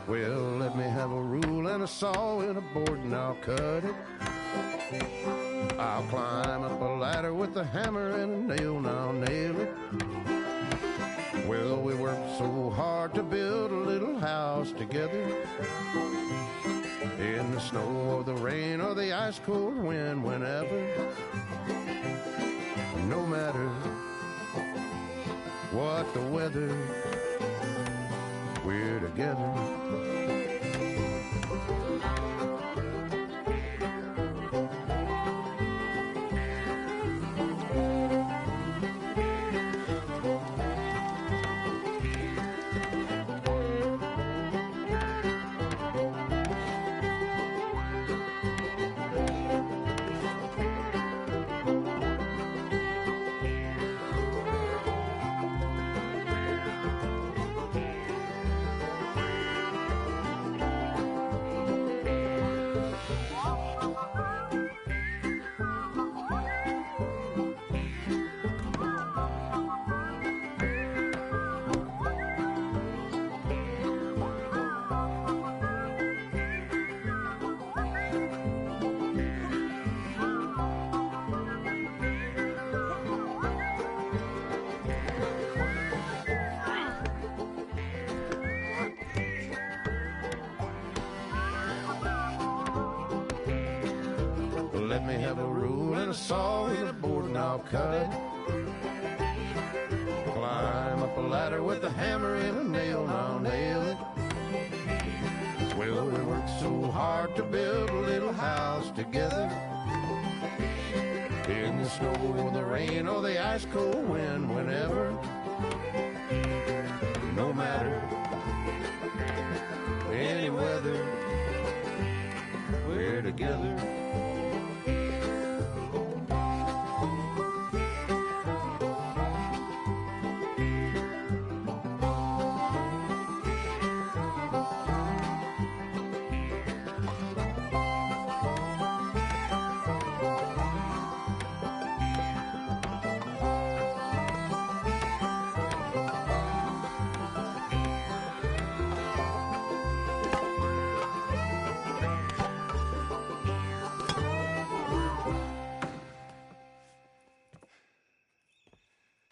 Well, let me have a rule and a saw and a board and I'll cut it. I'll climb up a ladder with a hammer and a nail and I'll nail it. Well, we worked so hard to build a little house together. In the snow or the rain or the ice cold wind, whenever. No matter what the weather, we're together. me have a rule and a saw and a board and I'll cut it. Climb up a ladder with a hammer and a nail and I'll nail it. Well, we worked so hard to build a little house together. In the snow or the rain or the ice cold wind, whenever. No matter any weather, we're together.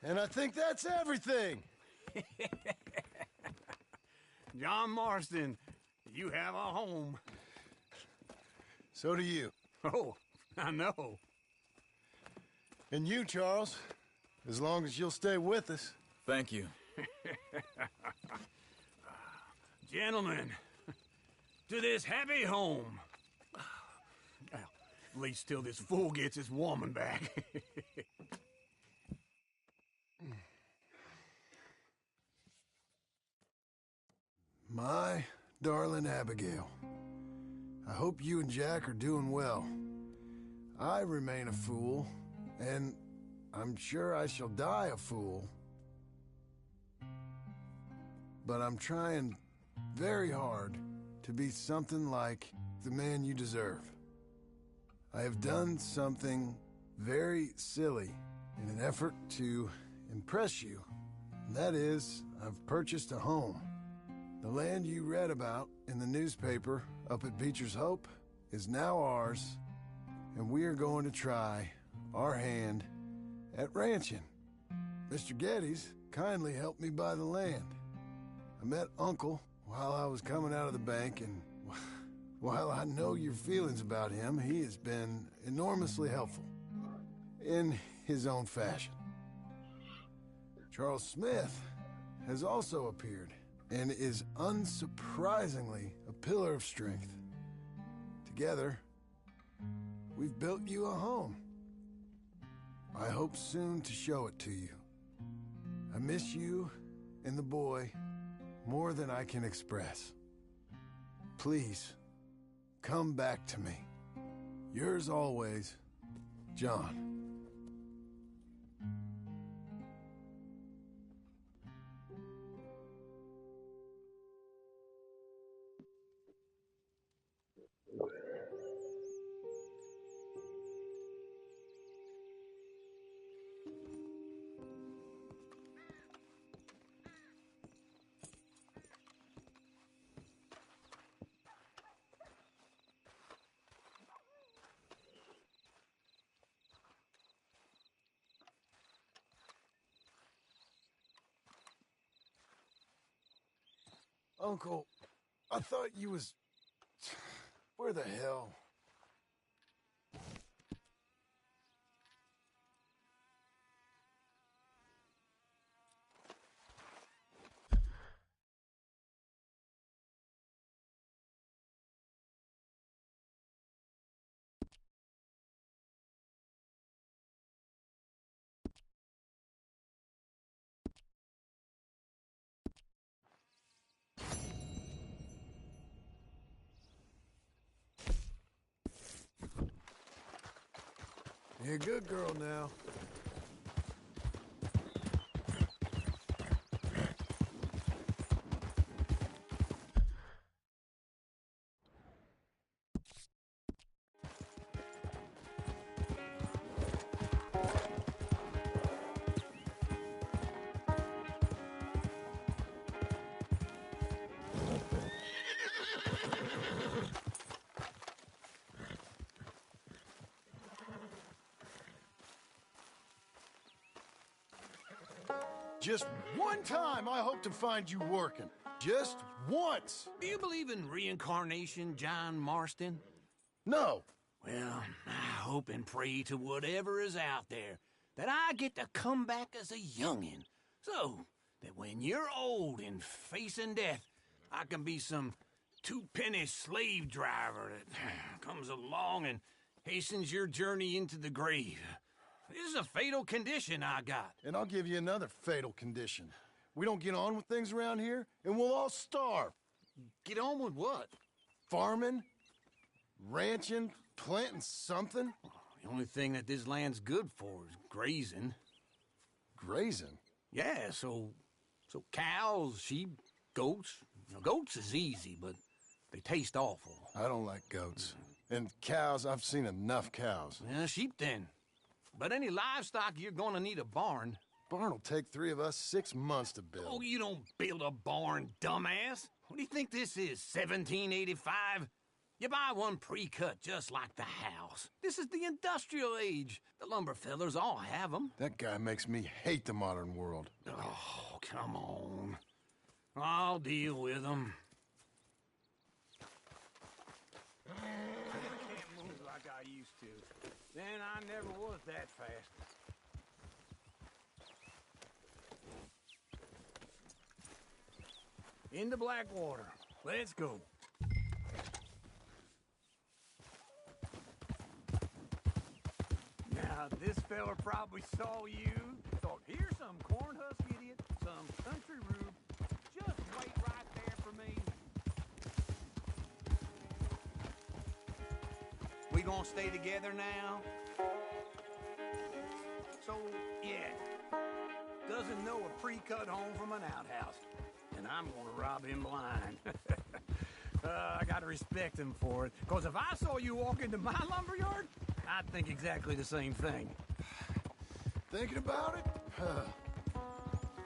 And I think that's everything. John Marston, you have a home. So do you. Oh, I know. And you, Charles, as long as you'll stay with us. Thank you. Gentlemen, to this happy home. Well, at least till this fool gets his woman back. My darling Abigail, I hope you and Jack are doing well. I remain a fool, and I'm sure I shall die a fool. But I'm trying very hard to be something like the man you deserve. I have done something very silly in an effort to impress you. And that is, I've purchased a home. The land you read about in the newspaper up at Beecher's Hope is now ours, and we are going to try our hand at ranching. Mr. Geddes kindly helped me buy the land. I met Uncle while I was coming out of the bank, and while I know your feelings about him, he has been enormously helpful in his own fashion. Charles Smith has also appeared and is unsurprisingly a pillar of strength. Together, we've built you a home. I hope soon to show it to you. I miss you and the boy more than I can express. Please, come back to me. Yours always, John. Uncle, I thought you was... Where the hell? You're a good girl now. Just one time I hope to find you working. Just once. Do you believe in reincarnation, John Marston? No. Well, I hope and pray to whatever is out there that I get to come back as a youngin', so that when you're old and facing death, I can be some two-penny slave driver that comes along and hastens your journey into the grave. This is a fatal condition I got. And I'll give you another fatal condition. We don't get on with things around here, and we'll all starve. Get on with what? Farming, ranching, planting something. The only thing that this land's good for is grazing. Grazing? Yeah, so cows, sheep, goats. Now, goats is easy, but they taste awful. I don't like goats. And cows, I've seen enough cows. Yeah, sheep then. But any livestock, you're gonna need a barn. Barn will take 3 of us 6 months to build. Oh, you don't build a barn, dumbass. What do you think this is, 1785? You buy one pre-cut just like the house. This is the industrial age. The lumber fellers all have them. That guy makes me hate the modern world. Oh, come on. I'll deal with them. I can't move like I used to. Then I never was that fast. Into Blackwater. Let's go. Now, this fella probably saw you, thought, here's some corn husk idiot, some country rube. Just wait right there for me. We gonna stay together now? So, yeah. Doesn't know a pre-cut home from an outhouse. And I'm gonna rob him blind. I gotta respect him for it. Because if I saw you walk into my lumberyard, I'd think exactly the same thing. Thinking about it?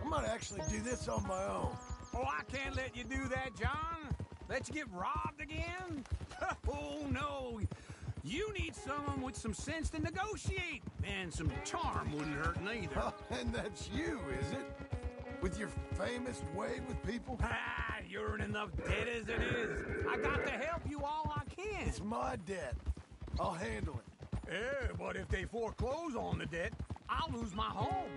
I might actually do this on my own. Oh, I can't let you do that, John. Let you get robbed again? Oh, no. You need someone with some sense to negotiate. And some charm wouldn't hurt neither. And that's you, is it? With your famous way with people? Ah, you're in enough debt as it is. I got to help you all I can. It's my debt. I'll handle it. Yeah, but if they foreclose on the debt, I'll lose my home.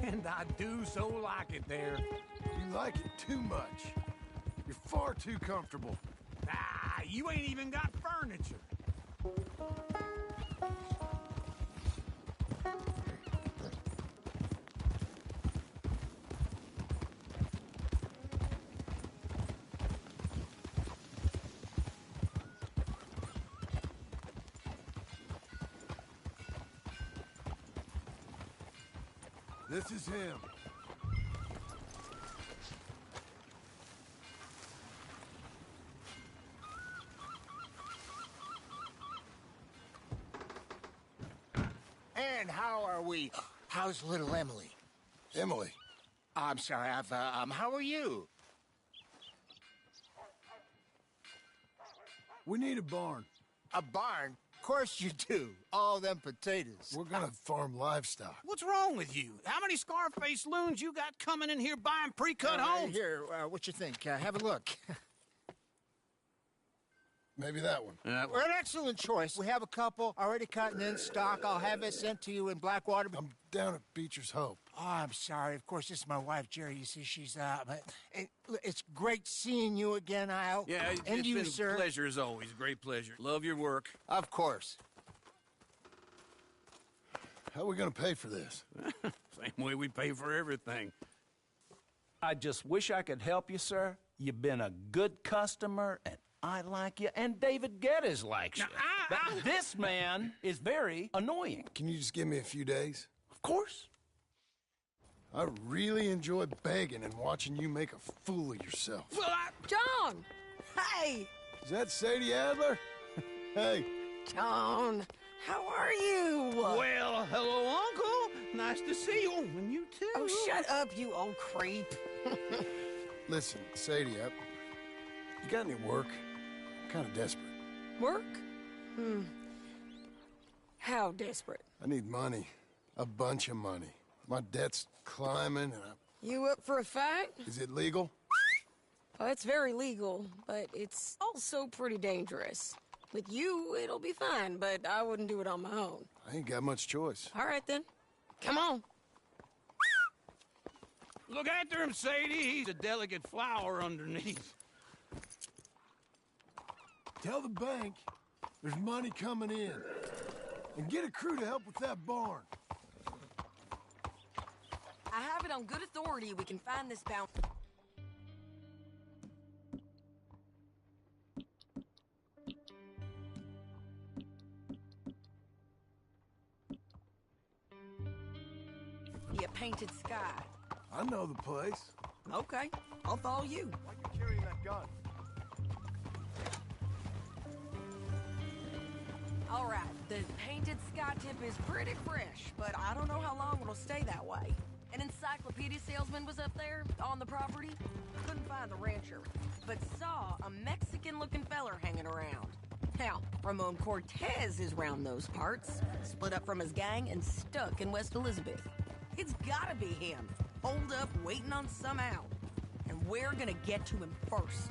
And I do so like it there. You like it too much. You're far too comfortable. Ah, you ain't even got furniture. This is him. And how are we? How's little Emily? Emily? I'm sorry, how are you? We need a barn. A barn? Of course you do. All them potatoes. We're gonna farm livestock. What's wrong with you? How many Scarface loons you got coming in here buying pre-cut homes? Here, what you think? Have a look. Maybe that one. We're an excellent choice. We have a couple already cut and in stock. I'll have it sent to you in Blackwater. I'm down at Beecher's Hope. Oh, I'm sorry. Of course, this is my wife, Jerry. You see, she's it's great seeing you again, Al. Yeah, and it's you, been sir. a pleasure as always. Great pleasure. Love your work. Of course. How are we gonna pay for this? Same way we pay for everything. I just wish I could help you, sir. You've been a good customer, and I like you, and David Geddes likes you. But this man is very annoying. Can you just give me a few days? Of course. I really enjoy begging and watching you make a fool of yourself. John! Hey! Is that Sadie Adler? Hey. John, how are you? Well, hello, Uncle. Nice to see you. And you too. Oh, shut up, you old creep. Listen, Sadie, you got any work? I'm kind of desperate. Work? How desperate? I need money. A bunch of money. My debt's climbing and You up for a fight? Is it legal? Well, it's very legal, but it's also pretty dangerous. With you, it'll be fine, but I wouldn't do it on my own. I ain't got much choice. All right, then. Come on. Look after him, Sadie. He's a delicate flower underneath. Tell the bank there's money coming in. And get a crew to help with that barn. I have it on good authority we can find this bounty. The Painted Sky. I know the place. Okay, I'll follow you. Why you carrying that gun? All right, the Painted Sky tip is pretty fresh, but I don't know how long it'll stay that way. An encyclopedia salesman was up there on the property. Couldn't find the rancher, but saw a Mexican-looking feller hanging around. Now, Ramon Cortez is round those parts, split up from his gang and stuck in West Elizabeth. It's gotta be him, holed up waiting on some out. And we're gonna get to him first.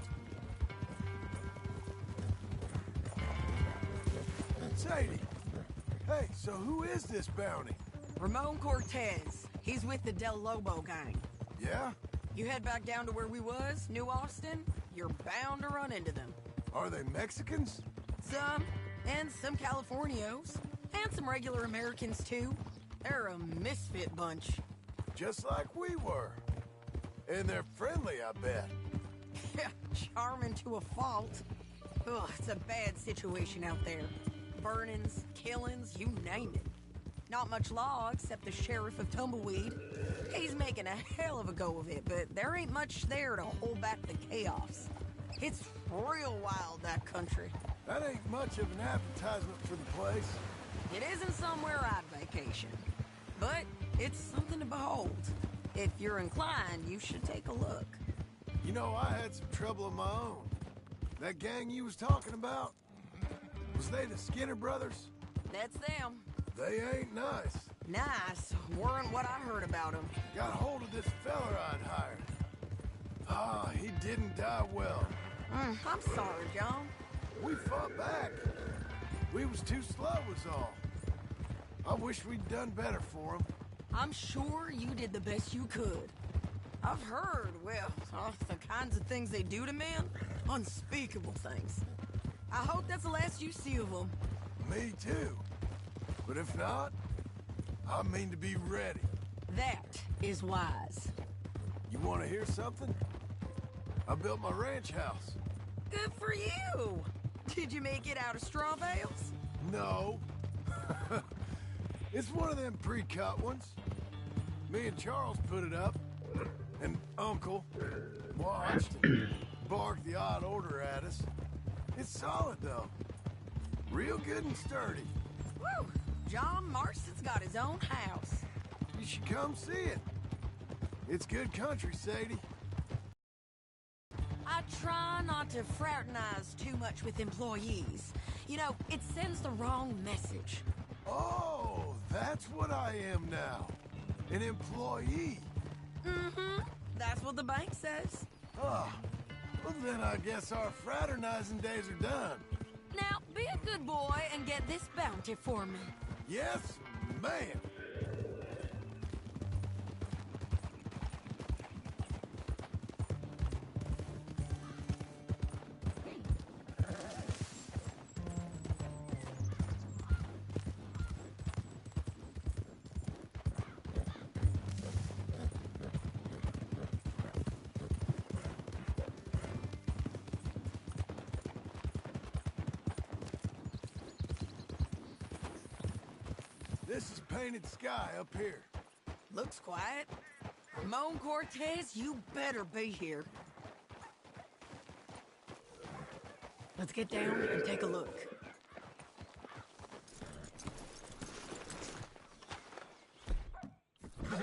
Sadie. Hey, so who is this bounty? Ramon Cortez. He's with the Del Lobo gang. Yeah? You head back down to where we was, New Austin, you're bound to run into them. Are they Mexicans? Some, and some Californios, and some regular Americans too. They're a misfit bunch. Just like we were. And they're friendly, I bet. Yeah, charming to a fault. Ugh, it's a bad situation out there. Burnings, killings, you name it. Not much law except the sheriff of Tumbleweed. He's making a hell of a go of it, but there ain't much there to hold back the chaos. It's real wild, that country. That ain't much of an advertisement for the place. It isn't somewhere I'd vacation, but it's something to behold. If you're inclined, you should take a look. You know, I had some trouble of my own. That gang you was talking about, was they the Skinner brothers? That's them. They ain't nice. Nice weren't what I heard about them. Got hold of this feller I'd hired. Ah, he didn't die well. I'm sorry, John. We fought back. We was too slow was all. I wish we'd done better for him. I'm sure you did the best you could. I've heard, well, the kinds of things they do to men. Unspeakable things. I hope that's the last you see of them. Me too. But if not, I mean to be ready. That is wise. You want to hear something? I built my ranch house. Good for you. Did you make it out of straw bales? No. It's one of them pre-cut ones. Me and Charles put it up, and Uncle watched and barked the odd order at us. It's solid, though. Real good and sturdy. Woo! John Marston's got his own house. You should come see it. It's good country, Sadie. I try not to fraternize too much with employees. You know, it sends the wrong message. Oh, that's what I am now. An employee. Mm-hmm. That's what the bank says. Ah, well then I guess our fraternizing days are done. Now, be a good boy and get this bounty for me. Yes, ma'am. This is Painted Sky up here. Looks quiet. Ramon Cortez, you better be here. Let's get down and take a look.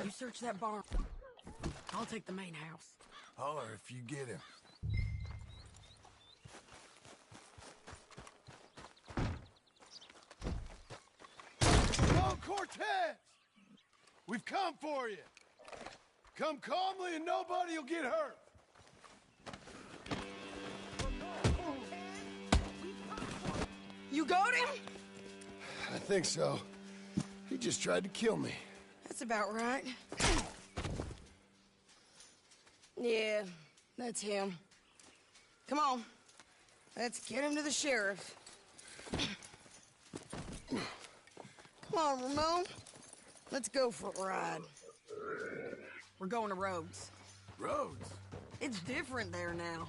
You search that barn. I'll take the main house. Holler if you get him. Cortez! We've come for you. Come calmly and nobody will get hurt. You got him? I think so. He just tried to kill me. That's about right. Yeah, that's him. Come on. Let's get him to the sheriff. Come on, Ramon. Let's go for a ride. We're going to Rhodes. Rhodes? It's different there now.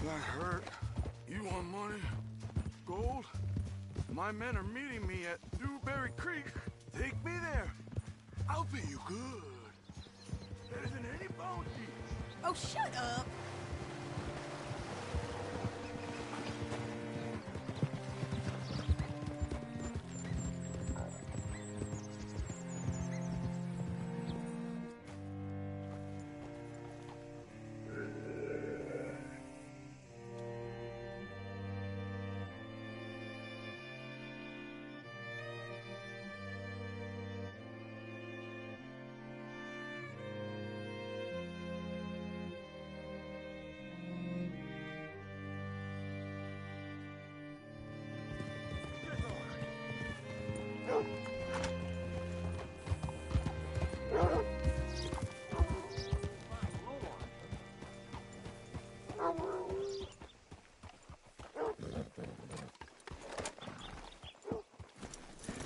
That hurt. You want money? Gold? My men are meeting me at Dewberry Creek. Take me there. I'll pay you good. Better than any bounty. Oh, shut up.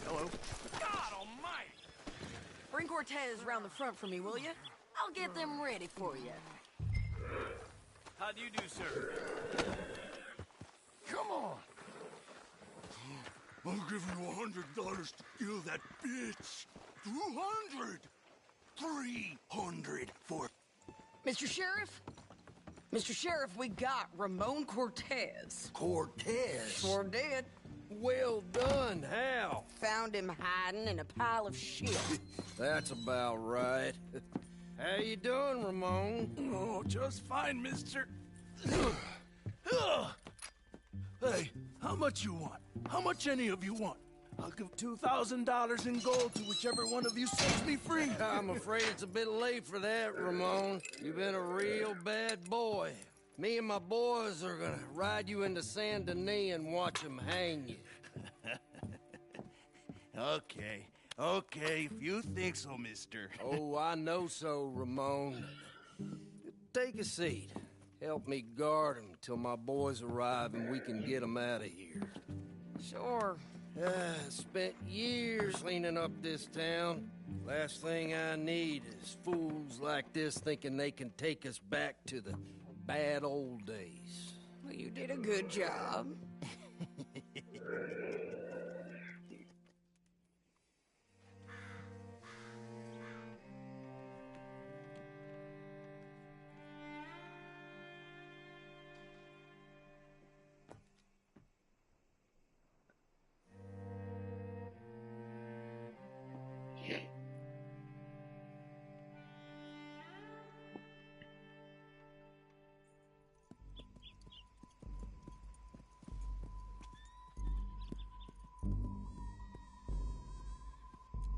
Hello. God almighty! Bring Cortez round the front for me, will you? I'll get them ready for you. How do you do, sir? Come on. I'll give you $100 to kill that bitch. 200. 300 for... Mr. Sheriff? Mr. Sheriff, we got Ramon Cortez. Cortez? Sure did. Well done. How? Found him hiding in a pile of shit. That's about right. How you doing, Ramon? Oh, just fine, mister. Hey, how much you want? How much any of you want? I'll give $2,000 in gold to whichever one of you sets me free. I'm afraid it's a bit late for that, Ramon. You've been a real bad boy. Me and my boys are gonna ride you into Saint Denis and watch them hang you. Okay, if you think so, mister. Oh, I know so, Ramon. Take a seat. Help me guard him till my boys arrive and we can get them out of here. Sure. Spent years cleaning up this town. Last thing I need is fools like this thinking they can take us back to the bad old days. Well, you did a good job.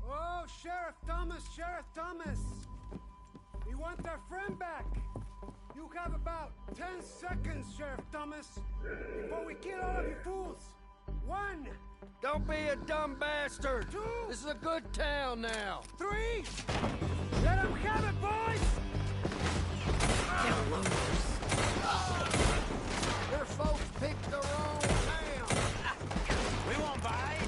Oh, Sheriff Thomas! We want our friend back! You have about 10 seconds, Sheriff Thomas, before we kill all of you fools! 1! Don't be a dumb bastard! 2! This is a good town now! 3! Let them have it, boys! Your folks picked the wrong town! We won't bite!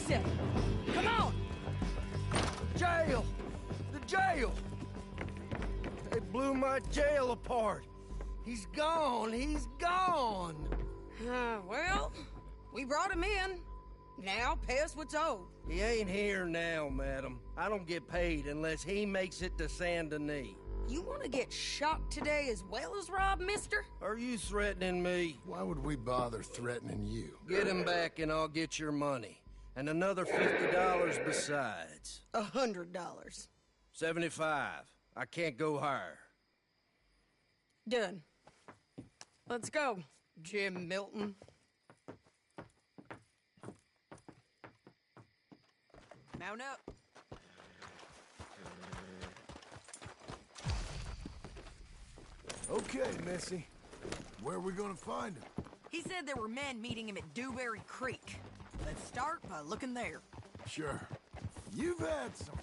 say? Come on! Jail! The jail! They blew my jail apart. He's gone. He's gone. Well, we brought him in. Now pay us what's owed. He ain't here now, madam. I don't get paid unless he makes it to Saint Denis. You want to get shot today as well as Rob, mister? Are you threatening me? Why would we bother threatening you? Get him back and I'll get your money. And another $50 besides. $100. 75. I can't go higher. Done. Let's go, Jim Milton. Mount up. Okay, Missy. Where are we gonna find him? He said there were men meeting him at Dewberry Creek. Let's start by looking there. Sure. You've had some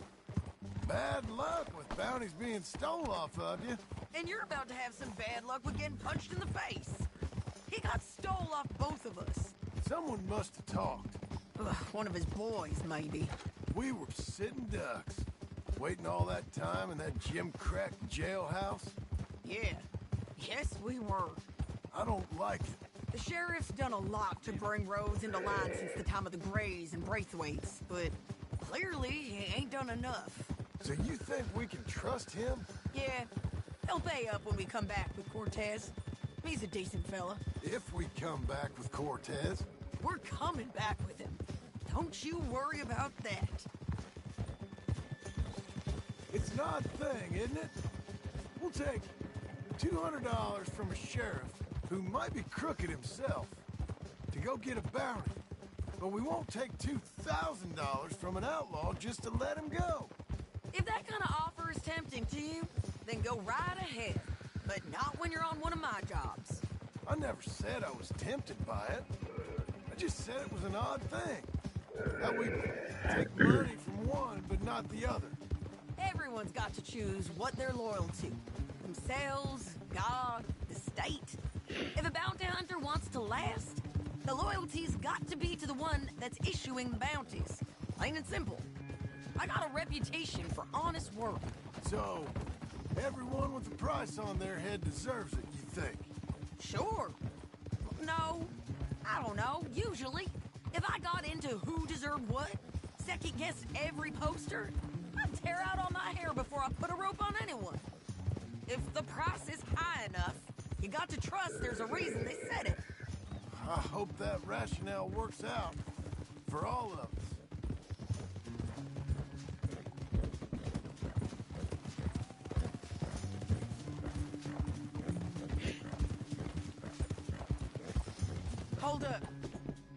bad luck with bounties being stolen off of you. And you're about to have some bad luck with getting punched in the face. He got stole off both of us. Someone must have talked. Ugh, one of his boys, maybe. We were sitting ducks, waiting all that time in that gim-crack jailhouse. Yeah. Yes, we were. I don't like it. The sheriff's done a lot to bring Rose into line since the time of the Grays and Braithwaites, but clearly he ain't done enough. So you think we can trust him? Yeah. He'll pay up when we come back with Cortez. He's a decent fella. If we come back with Cortez. We're coming back with him. Don't you worry about that. It's an odd thing, isn't it? We'll take $200 from a sheriff who might be crooked himself to go get a bounty. But we won't take $2,000 from an outlaw just to let him go. If that kind of offer is tempting to you, then go right ahead. But not when you're on one of my jobs. I never said I was tempted by it. I just said it was an odd thing. That we take money from one, but not the other. Everyone's got to choose what they're loyal to. Themselves, God, the state. If a bounty hunter wants to last, the loyalty's got to be to the one that's issuing the bounties. Plain and simple. I got a reputation for honest work. So, everyone with a price on their head deserves it, you think? Sure. No, I don't know, usually. If I got into who deserved what, second-guessed every poster, I'd tear out all my hair before I put a rope on anyone. If the price is high enough, you got to trust there's a reason they said it. I hope that rationale works out for all of us. Hold up.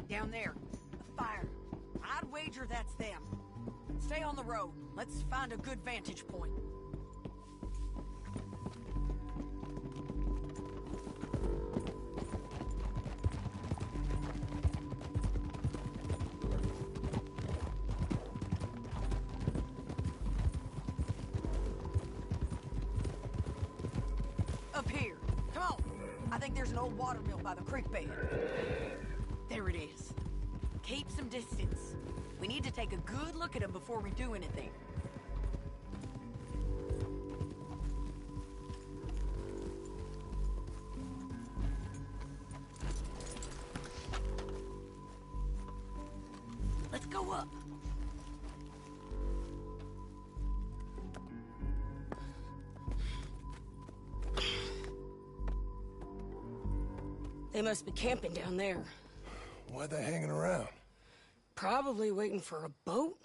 Down there. A fire. I'd wager that's them. Stay on the road. Let's find a good vantage point. Up here. Come on. I think there's an old water mill by the creek bed. There it is. Keep some distance. We need to take a good look at him before we do anything. Let's go up. They must be camping down there. Why are they hanging around? Probably waiting for a boat.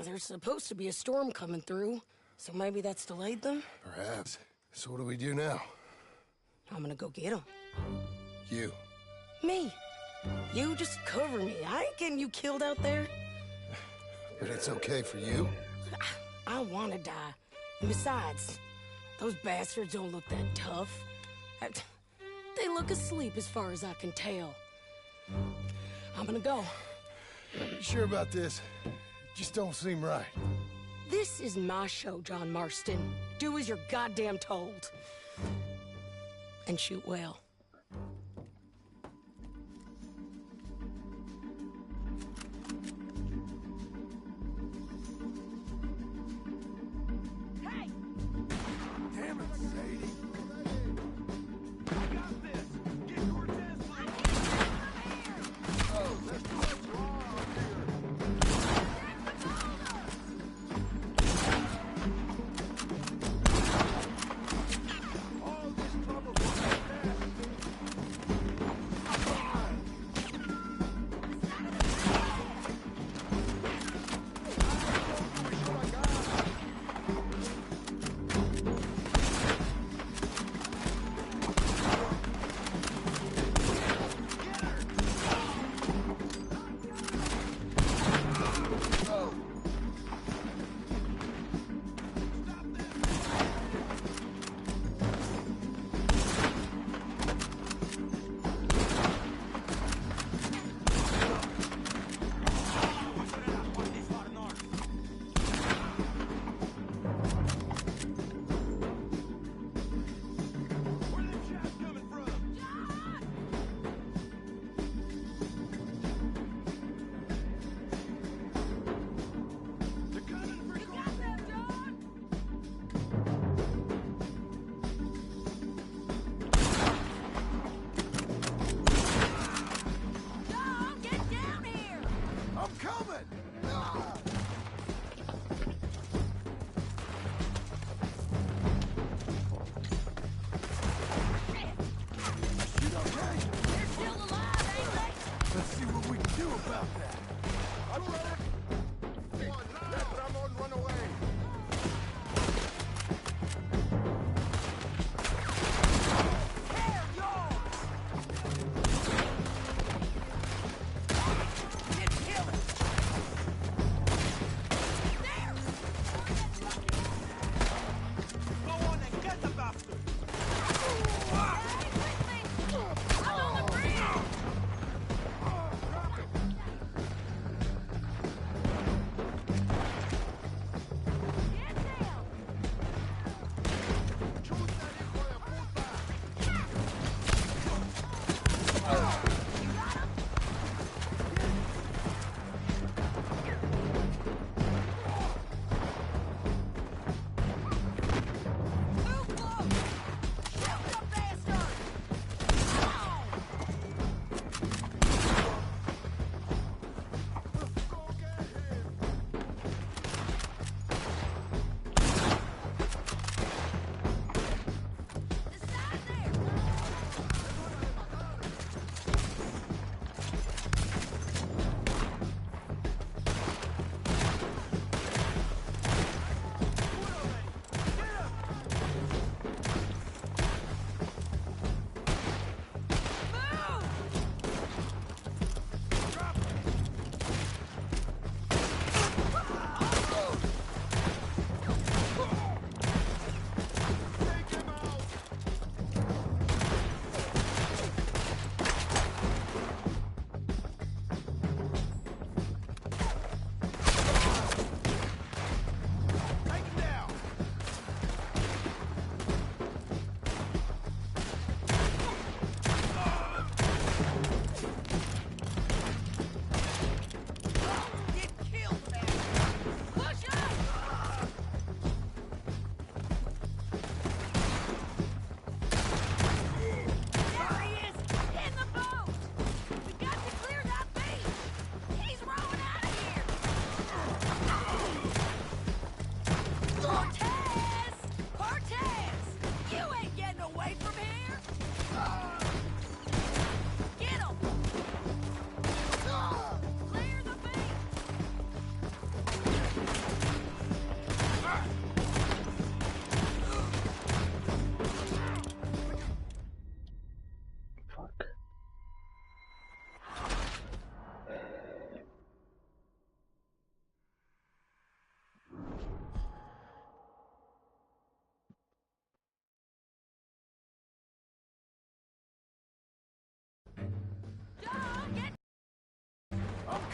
There's supposed to be a storm coming through, so maybe that's delayed them? Perhaps. So what do we do now? I'm gonna go get them. You. Me. You just cover me. I ain't getting you killed out there. But it's okay for you? I wanna die. And besides, those bastards don't look that tough. They look asleep as far as I can tell. I'm gonna go. You sure about this? Just don't seem right. This is my show, John Marston. Do as you're goddamn told. And shoot well.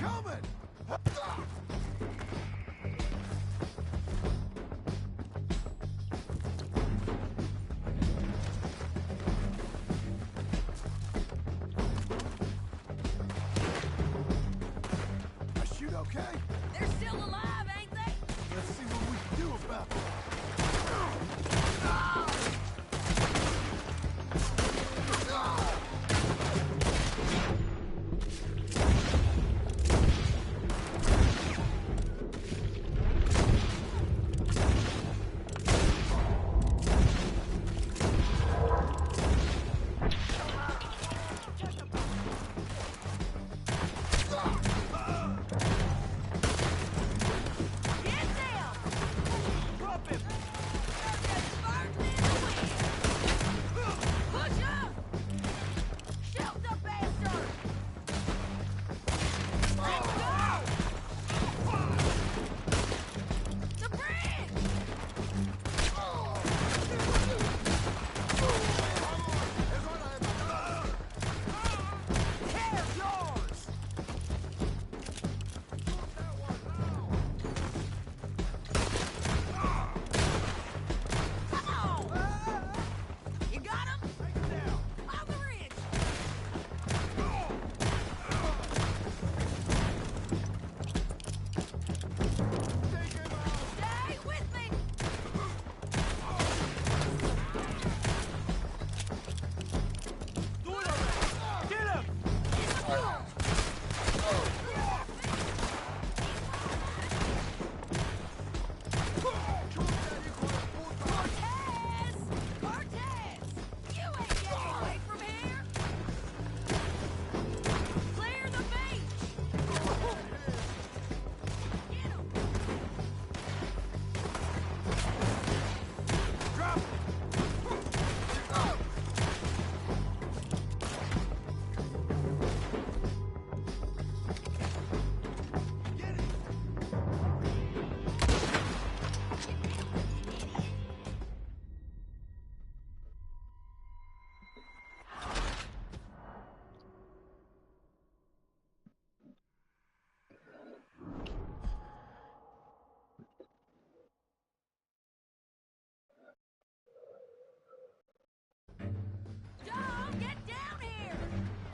coming! I shoot okay? They're still alive, ain't they? Let's see what we can do about that.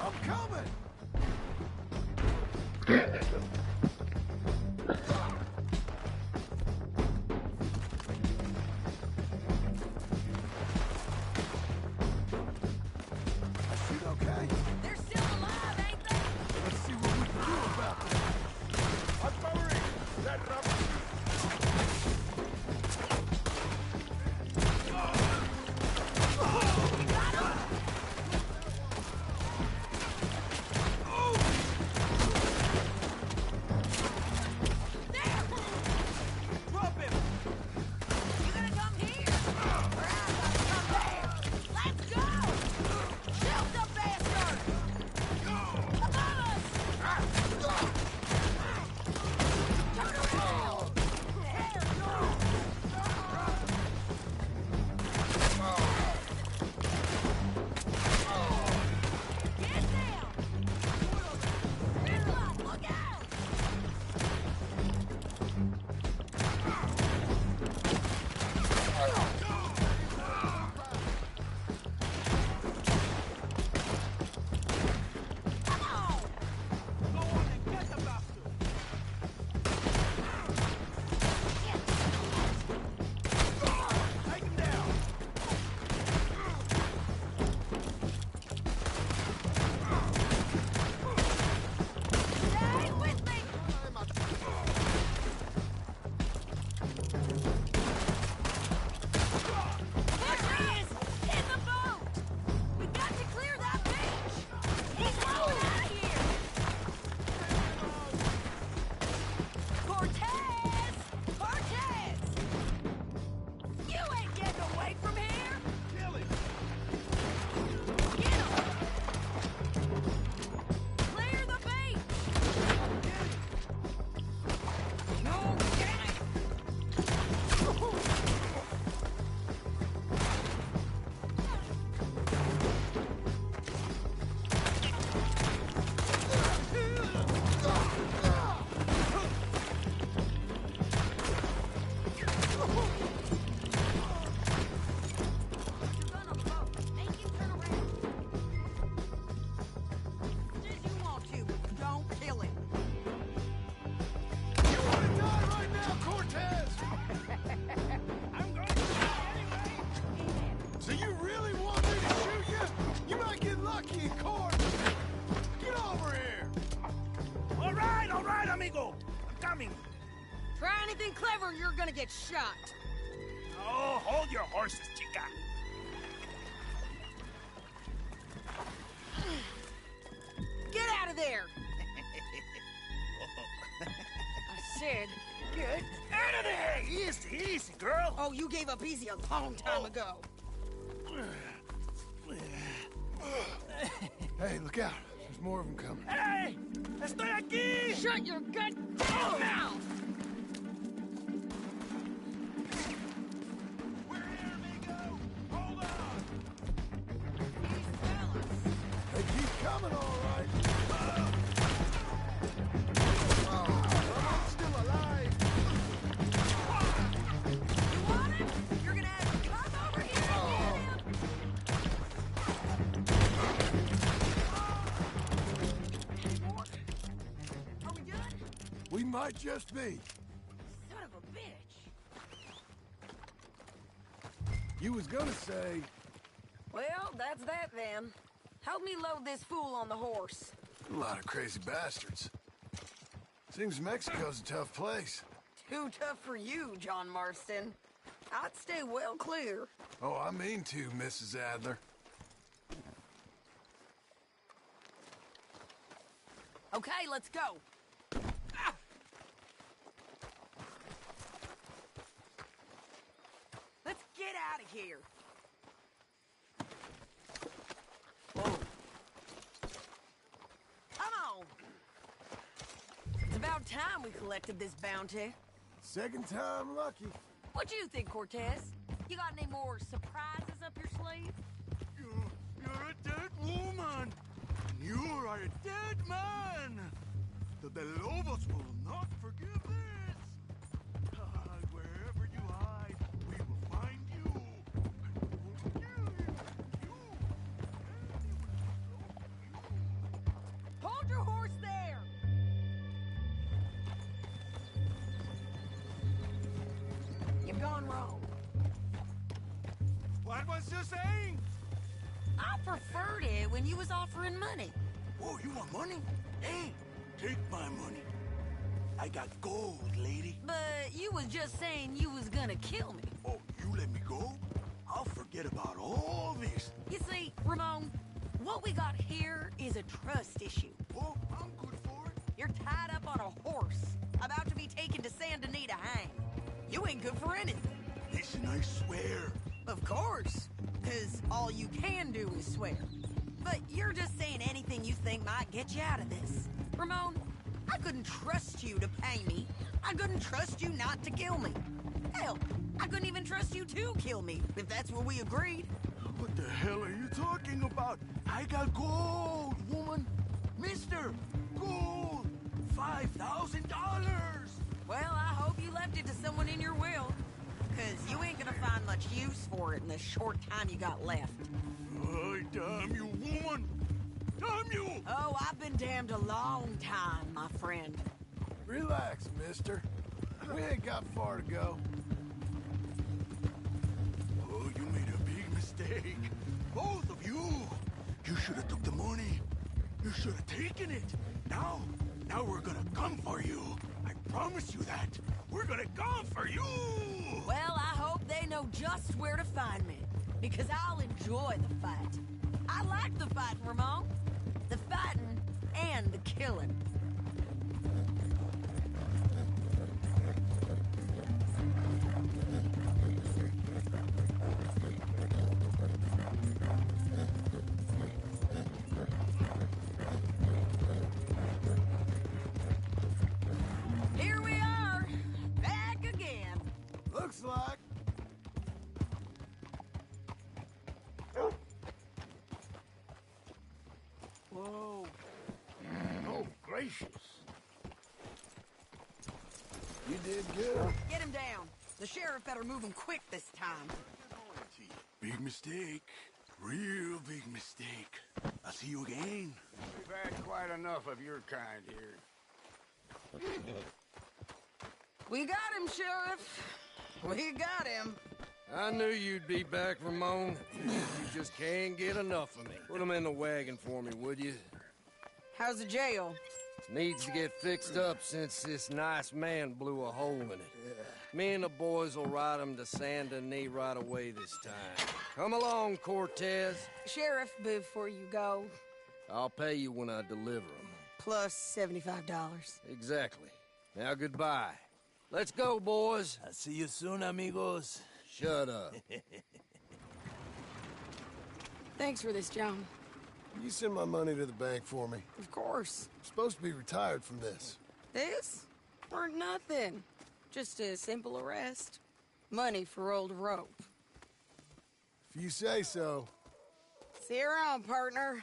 I'm coming! I shoot okay? They're still alive, ain't they? Let's see what we can do about that. I'm covering! That rubber! anything clever, you're gonna get shot. Oh, hold your horses, chica. Get out of there! I said, get out of there! Easy, easy, girl. Oh, you gave up easy a long time ago. Hey, look out. There's more of them coming. Hey! Estoy aquí! Shut your goddamn mouth! We're here, amigo! Hold on! They keep coming, all right. I'm still alive. You want him? You're gonna have to come over here and get him! Are we done? We might just be. Son of a bitch! You was gonna say... Well, that's that then. Help me load this fool on the horse. A lot of crazy bastards. Seems Mexico's a tough place. Too tough for you, John Marston. I'd stay well clear. Oh, I mean to, Mrs. Adler. Okay, let's go. Ah! Let's get out of here. Whoa. Come on. It's about time we collected this bounty. Second time lucky. What do you think, Cortez? You got any more surprises up your sleeve? You're a dead woman! You are a dead man! The Lobos will not forgive this! Wherever you hide, we will find you! And we will kill you! Hold your horse there! You've gone wrong. What was you saying? I preferred it when you was offering money. Oh, you want money? Hey, take my money. I got gold, lady. But you was just saying you was gonna kill me. Oh, you let me go? I'll forget about all this. You see, Ramon, what we got here is a trust issue. Oh, I'm good for it. You're tied up on a horse, about to be taken to Saint Denis to hang. You ain't good for anything. Listen, I swear. Of course, because all you can do is swear. But you're just saying anything you think might get you out of this. Ramon, I couldn't trust you to pay me. I couldn't trust you not to kill me. Hell, I couldn't even trust you to kill me, if that's what we agreed. What the hell are you talking about? I got gold, woman. Mister, gold. $5,000. Well, I hope you left it to someone in your will. Because you ain't gonna find much use for it in the short time you got left. Oh, damn you, woman! Damn you! Oh, I've been damned a long time, my friend. Relax, mister. We ain't got far to go. Oh, you made a big mistake. Both of you. You should have took the money. You should have taken it. Now we're gonna come for you. I promise you that. We're gonna come for you! Well, I hope they know just where to find me. Because I'll enjoy the fight. I like the fighting, Ramon. The fighting and the killing. Here we are, back again. Looks like. Whoa. Oh, gracious. You did good. Get him down. The sheriff better move him quick this time. Big mistake. Real big mistake. I'll see you again. We've had quite enough of your kind here. We got him, Sheriff. We got him. I knew you'd be back, Ramon. You just can't get enough of me. Put him in the wagon for me, would you? How's the jail? Needs to get fixed up since this nice man blew a hole in it. Me and the boys will ride him to Saint Denis right away this time. Come along, Cortez. Sheriff, before you go, I'll pay you when I deliver him. plus $75. Exactly. Now goodbye. Let's go, boys. I'll see you soon, amigos. Shut up. Thanks for this, John. You send my money to the bank for me. Of course. I'm supposed to be retired from this. This? Or nothing. Just a simple arrest. Money for old rope. If you say so. See you around, partner.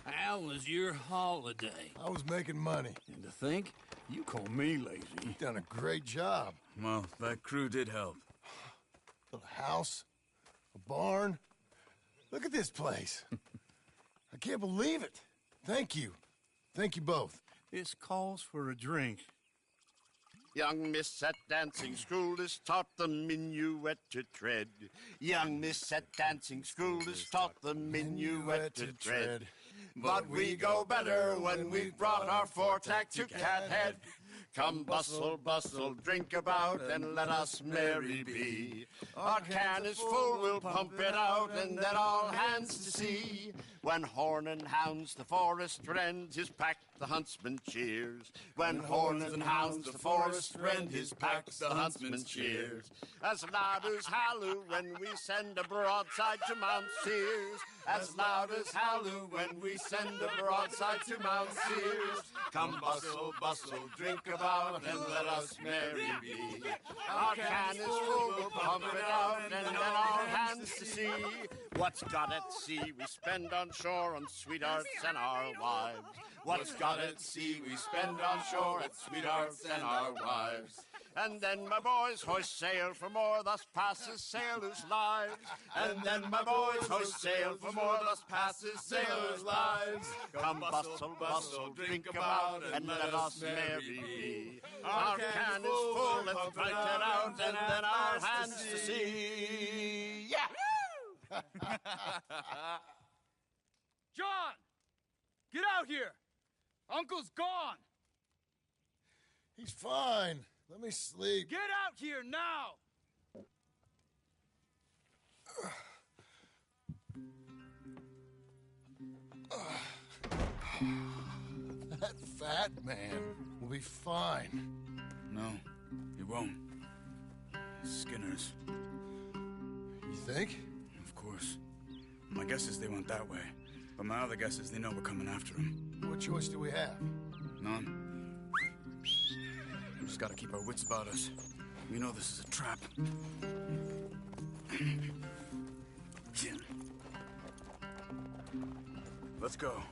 How was your holiday? I was making money. And to think, you call me lazy. You've done a great job. Well, that crew did help. Little house, a barn. Look at this place. I can't believe it. Thank you. Thank you both. This calls for a drink. Young miss at dancing school is taught the minuet to tread. Young miss at dancing school is taught the minuet to tread. But we go better when we've brought our four-tack to Cathead. Come bustle, bustle, drink about, and let us merry be. Our can is full, we'll pump it out, and then all hands to sea. When horn and hounds the forest rend, his pack the huntsman cheers. When horn and hounds the forest rend, his pack the huntsman cheers. As loud as halloo when we send a broadside to Mount Sears. As loud as halloo when we send a broadside to Mount Sears. Come bustle, bustle, drink about, and let us merry be. Our can is full, we'll pump it out, and then all hands to sea. What's got at sea we spend on shore on sweethearts and our wives. What's got at sea we spend on shore at sweethearts and our wives. And then my boys hoist sail for more, thus passes sailors' lives. And then my boys hoist sail for more, thus passes sailors' lives. Come bustle, bustle, drink about, and let us merry be. Our can is full, let's fight it out, and then our hands to sea. Yeah! John! Get out here! Uncle's gone! He's fine. Let me sleep. Get out here now! That fat man will be fine. No, he won't. Skinner's. You think? Of course. My guess is they went that way. But my other guess is they know we're coming after them. What choice do we have? None. We just gotta keep our wits about us. We know this is a trap. Let's go.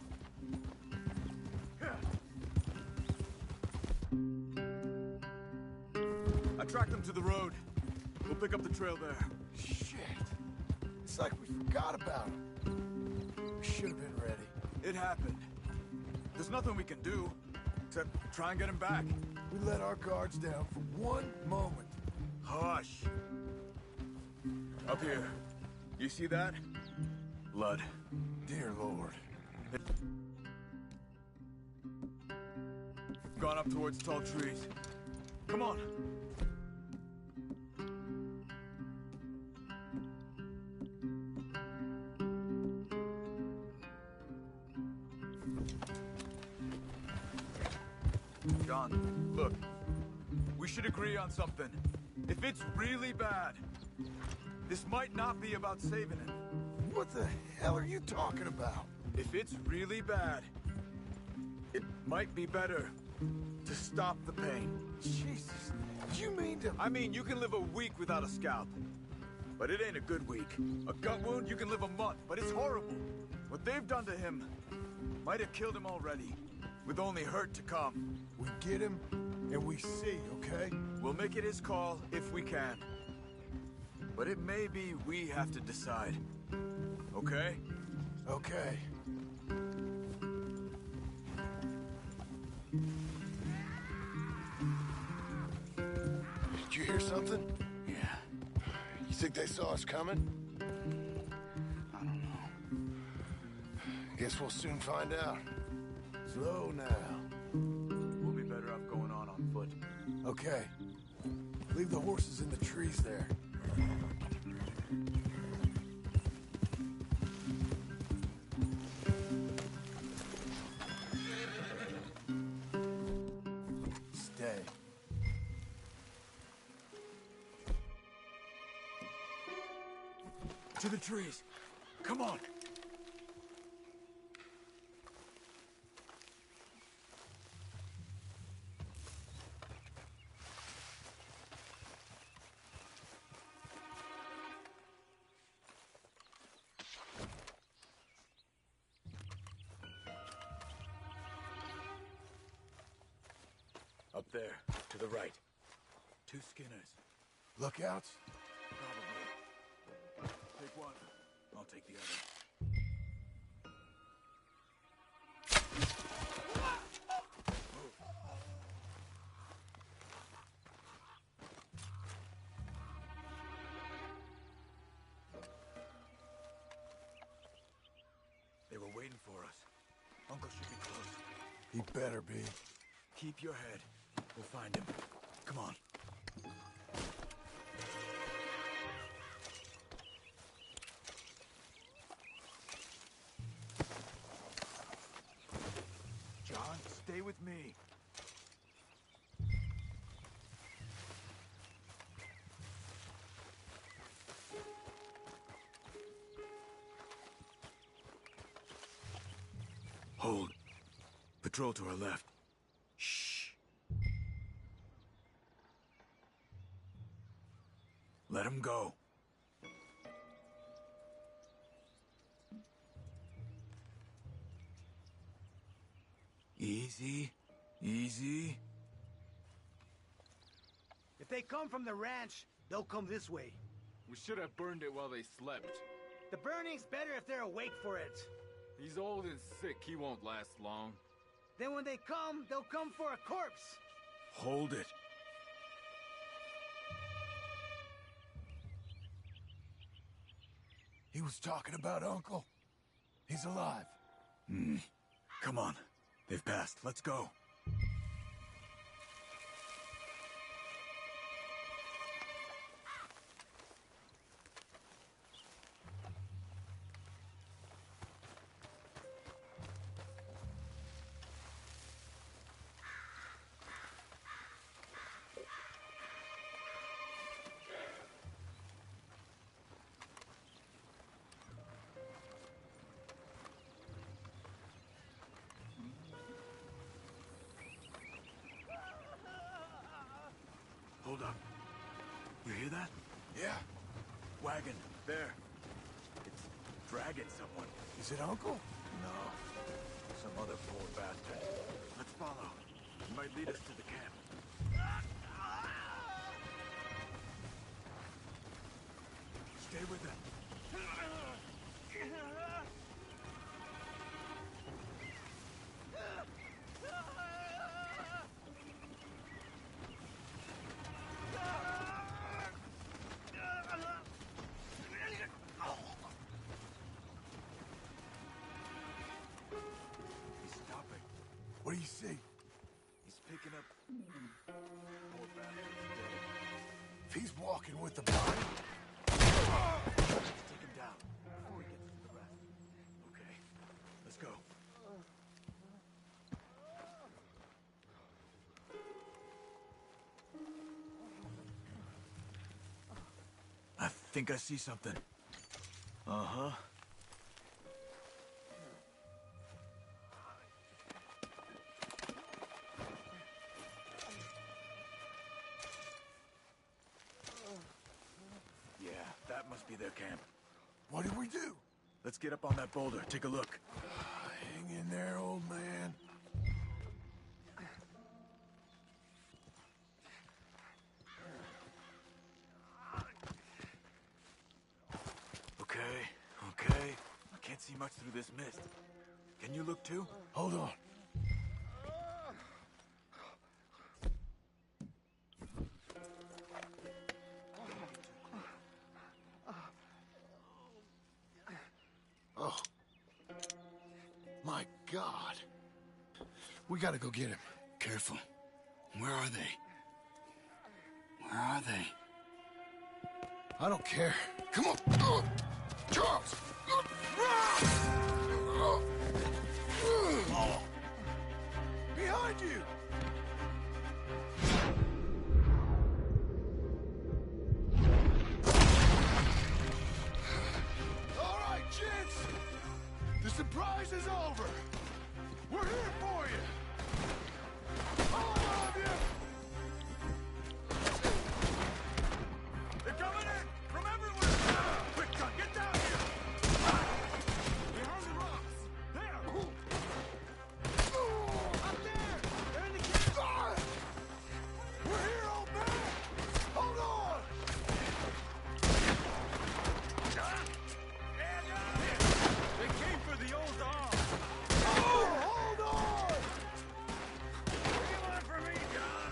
I tracked them to the road. We'll pick up the trail there. Shit. It's like we forgot about him. We should have been ready. It happened. There's nothing we can do except try and get him back. We let our guards down for one moment. Hush. Up here. You see that? Blood. Dear Lord. Gone up towards tall trees. Come on. John, look. We should agree on something. If it's really bad, this might not be about saving him. What the hell are you talking about? If it's really bad, it might be better to stop the pain. Jesus, you mean to... I mean, you can live a week without a scalp, but it ain't a good week. A gut wound, you can live a month, but it's horrible. What they've done to him might have killed him already, with only hurt to come. We get him, and we see, okay? We'll make it his call if we can. But it may be we have to decide. Okay? Okay. Did you hear something? Yeah. You think they saw us coming? I don't know. Guess we'll soon find out. Slow now. We'll be better off going on foot. Okay. Leave the horses in the trees there. Stay. To the trees. Come on. Up there, to the right. 2 Skinners. Lookouts? Probably. Take one. I'll take the other. They were waiting for us. Uncle should be close. He better be. Keep your head. We'll find him. Come on. John, stay with me. Hold. Patrol to our left. Shh. Let him go. Easy. Easy. If they come from the ranch, they'll come this way. We should have burned it while they slept. The burning's better if they're awake for it. He's old and sick. He won't last long. Then when they come, they'll come for a corpse. Hold it. He was talking about Uncle. He's alive. Come on. They've passed. Let's go. Hold up. You hear that? Yeah. Wagon. There. It's dragging someone. Is it Uncle? No. Some other poor bastard. Let's follow. He might lead us to the camp. Stay with him. What do you see? He's picking up... Poor bastard's dead. If he's walking with the body... Let's take him down before he gets to the rest. Okay, let's go. think I see something. Uh-huh. Yeah, that must be their camp. What do we do? Let's get up on that boulder, take a look. Hang in there, old man. Okay. I can't see much through this mist. Can you look too? Hold on. Oh. My God. We gotta go get him. Careful. Where are they? Where are they? I don't care. Come on. Charles! Behind you! All right, gents. The surprise is over. We're here for you. All of you! They're coming in! From everywhere! Quick, John, get down here! Behind the rocks! There! Up there! They're in the camp! We're here, old man! Hold on! They came for the old arm! Oh, hold on! What do you want from me, John?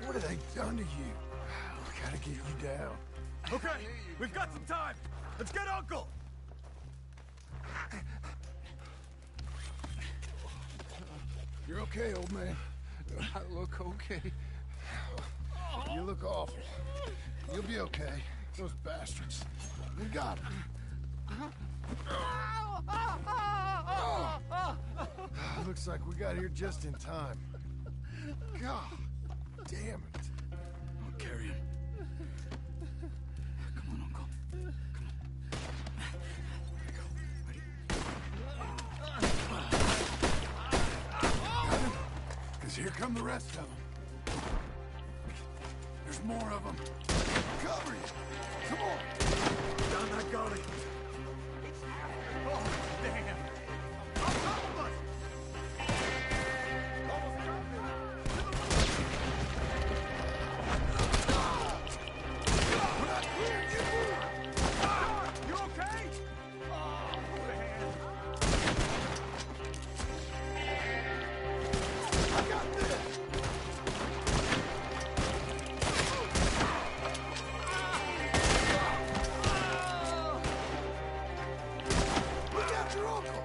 What have they done to you? We gotta get you down. Okay, we've got some time. Let's get Uncle. You're okay, old man. I look okay. You look awful. You'll be okay. Those bastards. We got him. Looks like we got here just in time. God damn it. I'll carry him. Come on, Uncle. Come on. Because here come the rest of them. There's more of them. Cover you. Come on. Down that gully. Oh, damn. On top of us. Almost got me. We're not clear. You move. You okay? Oh, man. I got this. Look after Uncle.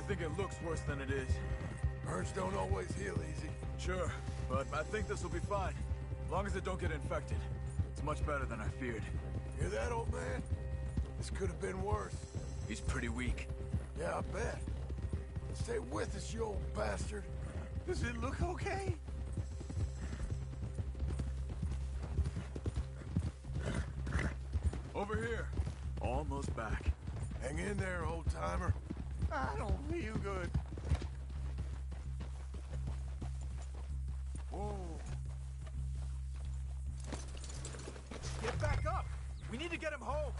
think it looks worse than it is. Burns don't always heal easy. Sure, but I think this will be fine. As long as it don't get infected. It's much better than I feared. Hear that, old man? This could have been worse. He's pretty weak. Yeah, I bet. Stay with us, you old bastard. Does it look okay? Over here. Almost back. Hang in there, old-timer. I don't feel good. Whoa. Get back up! We need to get him home!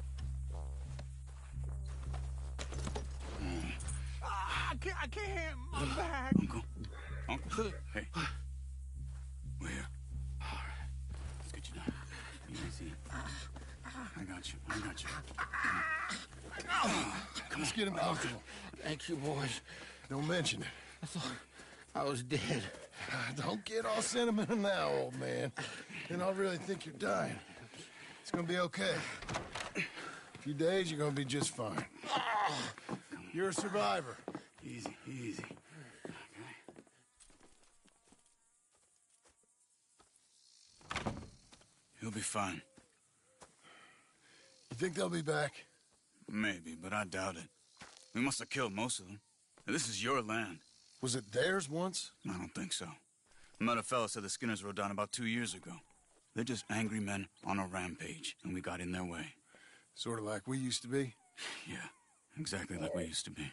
I can't. My back. Uncle. Hey. We're here. All right. Let's get you down. Easy. I got you. Come on. Let's get him comfortable. Thank you, boys. Don't mention it. I thought I was dead. Don't get all sentimental now, old man. Then I'll really think you're dying. It's gonna be okay. A few days, you're gonna be just fine. You're a survivor. Easy. Okay. He'll be fine. You think they'll be back? Maybe, but I doubt it. We must have killed most of them. This is your land. Was it theirs once? I don't think so. I met a fella said the Skinners rode down about 2 years ago. They're just angry men on a rampage, and we got in their way. Sort of like we used to be? Yeah, exactly like we used to be.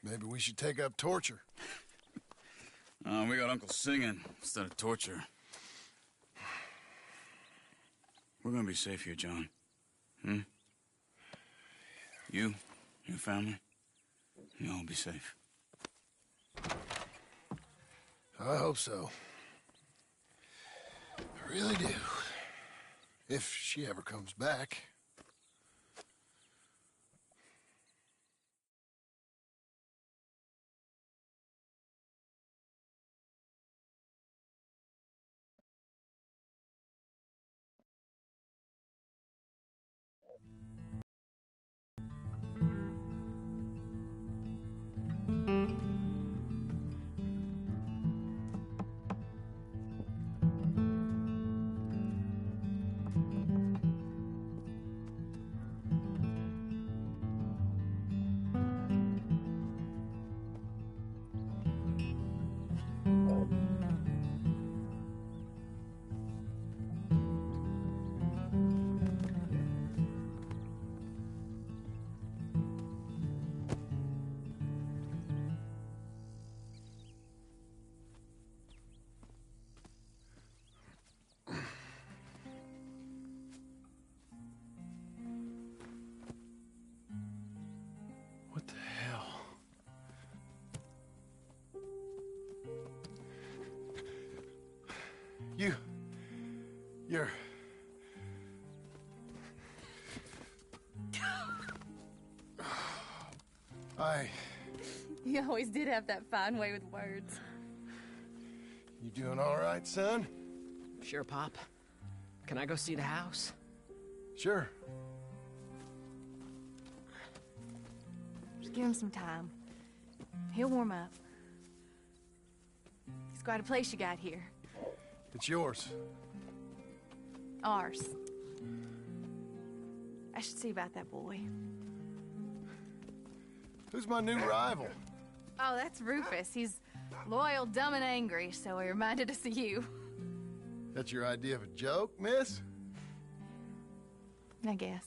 Maybe we should take up torture. We got Uncle singing instead of torture. We're gonna be safe here, John. You, your family, you'll all be safe. I hope so. I really do. If she ever comes back. What the hell? You're... You always did have that fine way with words. You doing all right, son? Sure, Pop. Can I go see the house? Sure. Just give him some time. He'll warm up. It's quite a place you got here. It's yours. Ours. I should see about that boy. Who's my new rival? Oh, that's Rufus. He's loyal, dumb, and angry, so he reminded us of you. That's your idea of a joke, miss? I guess.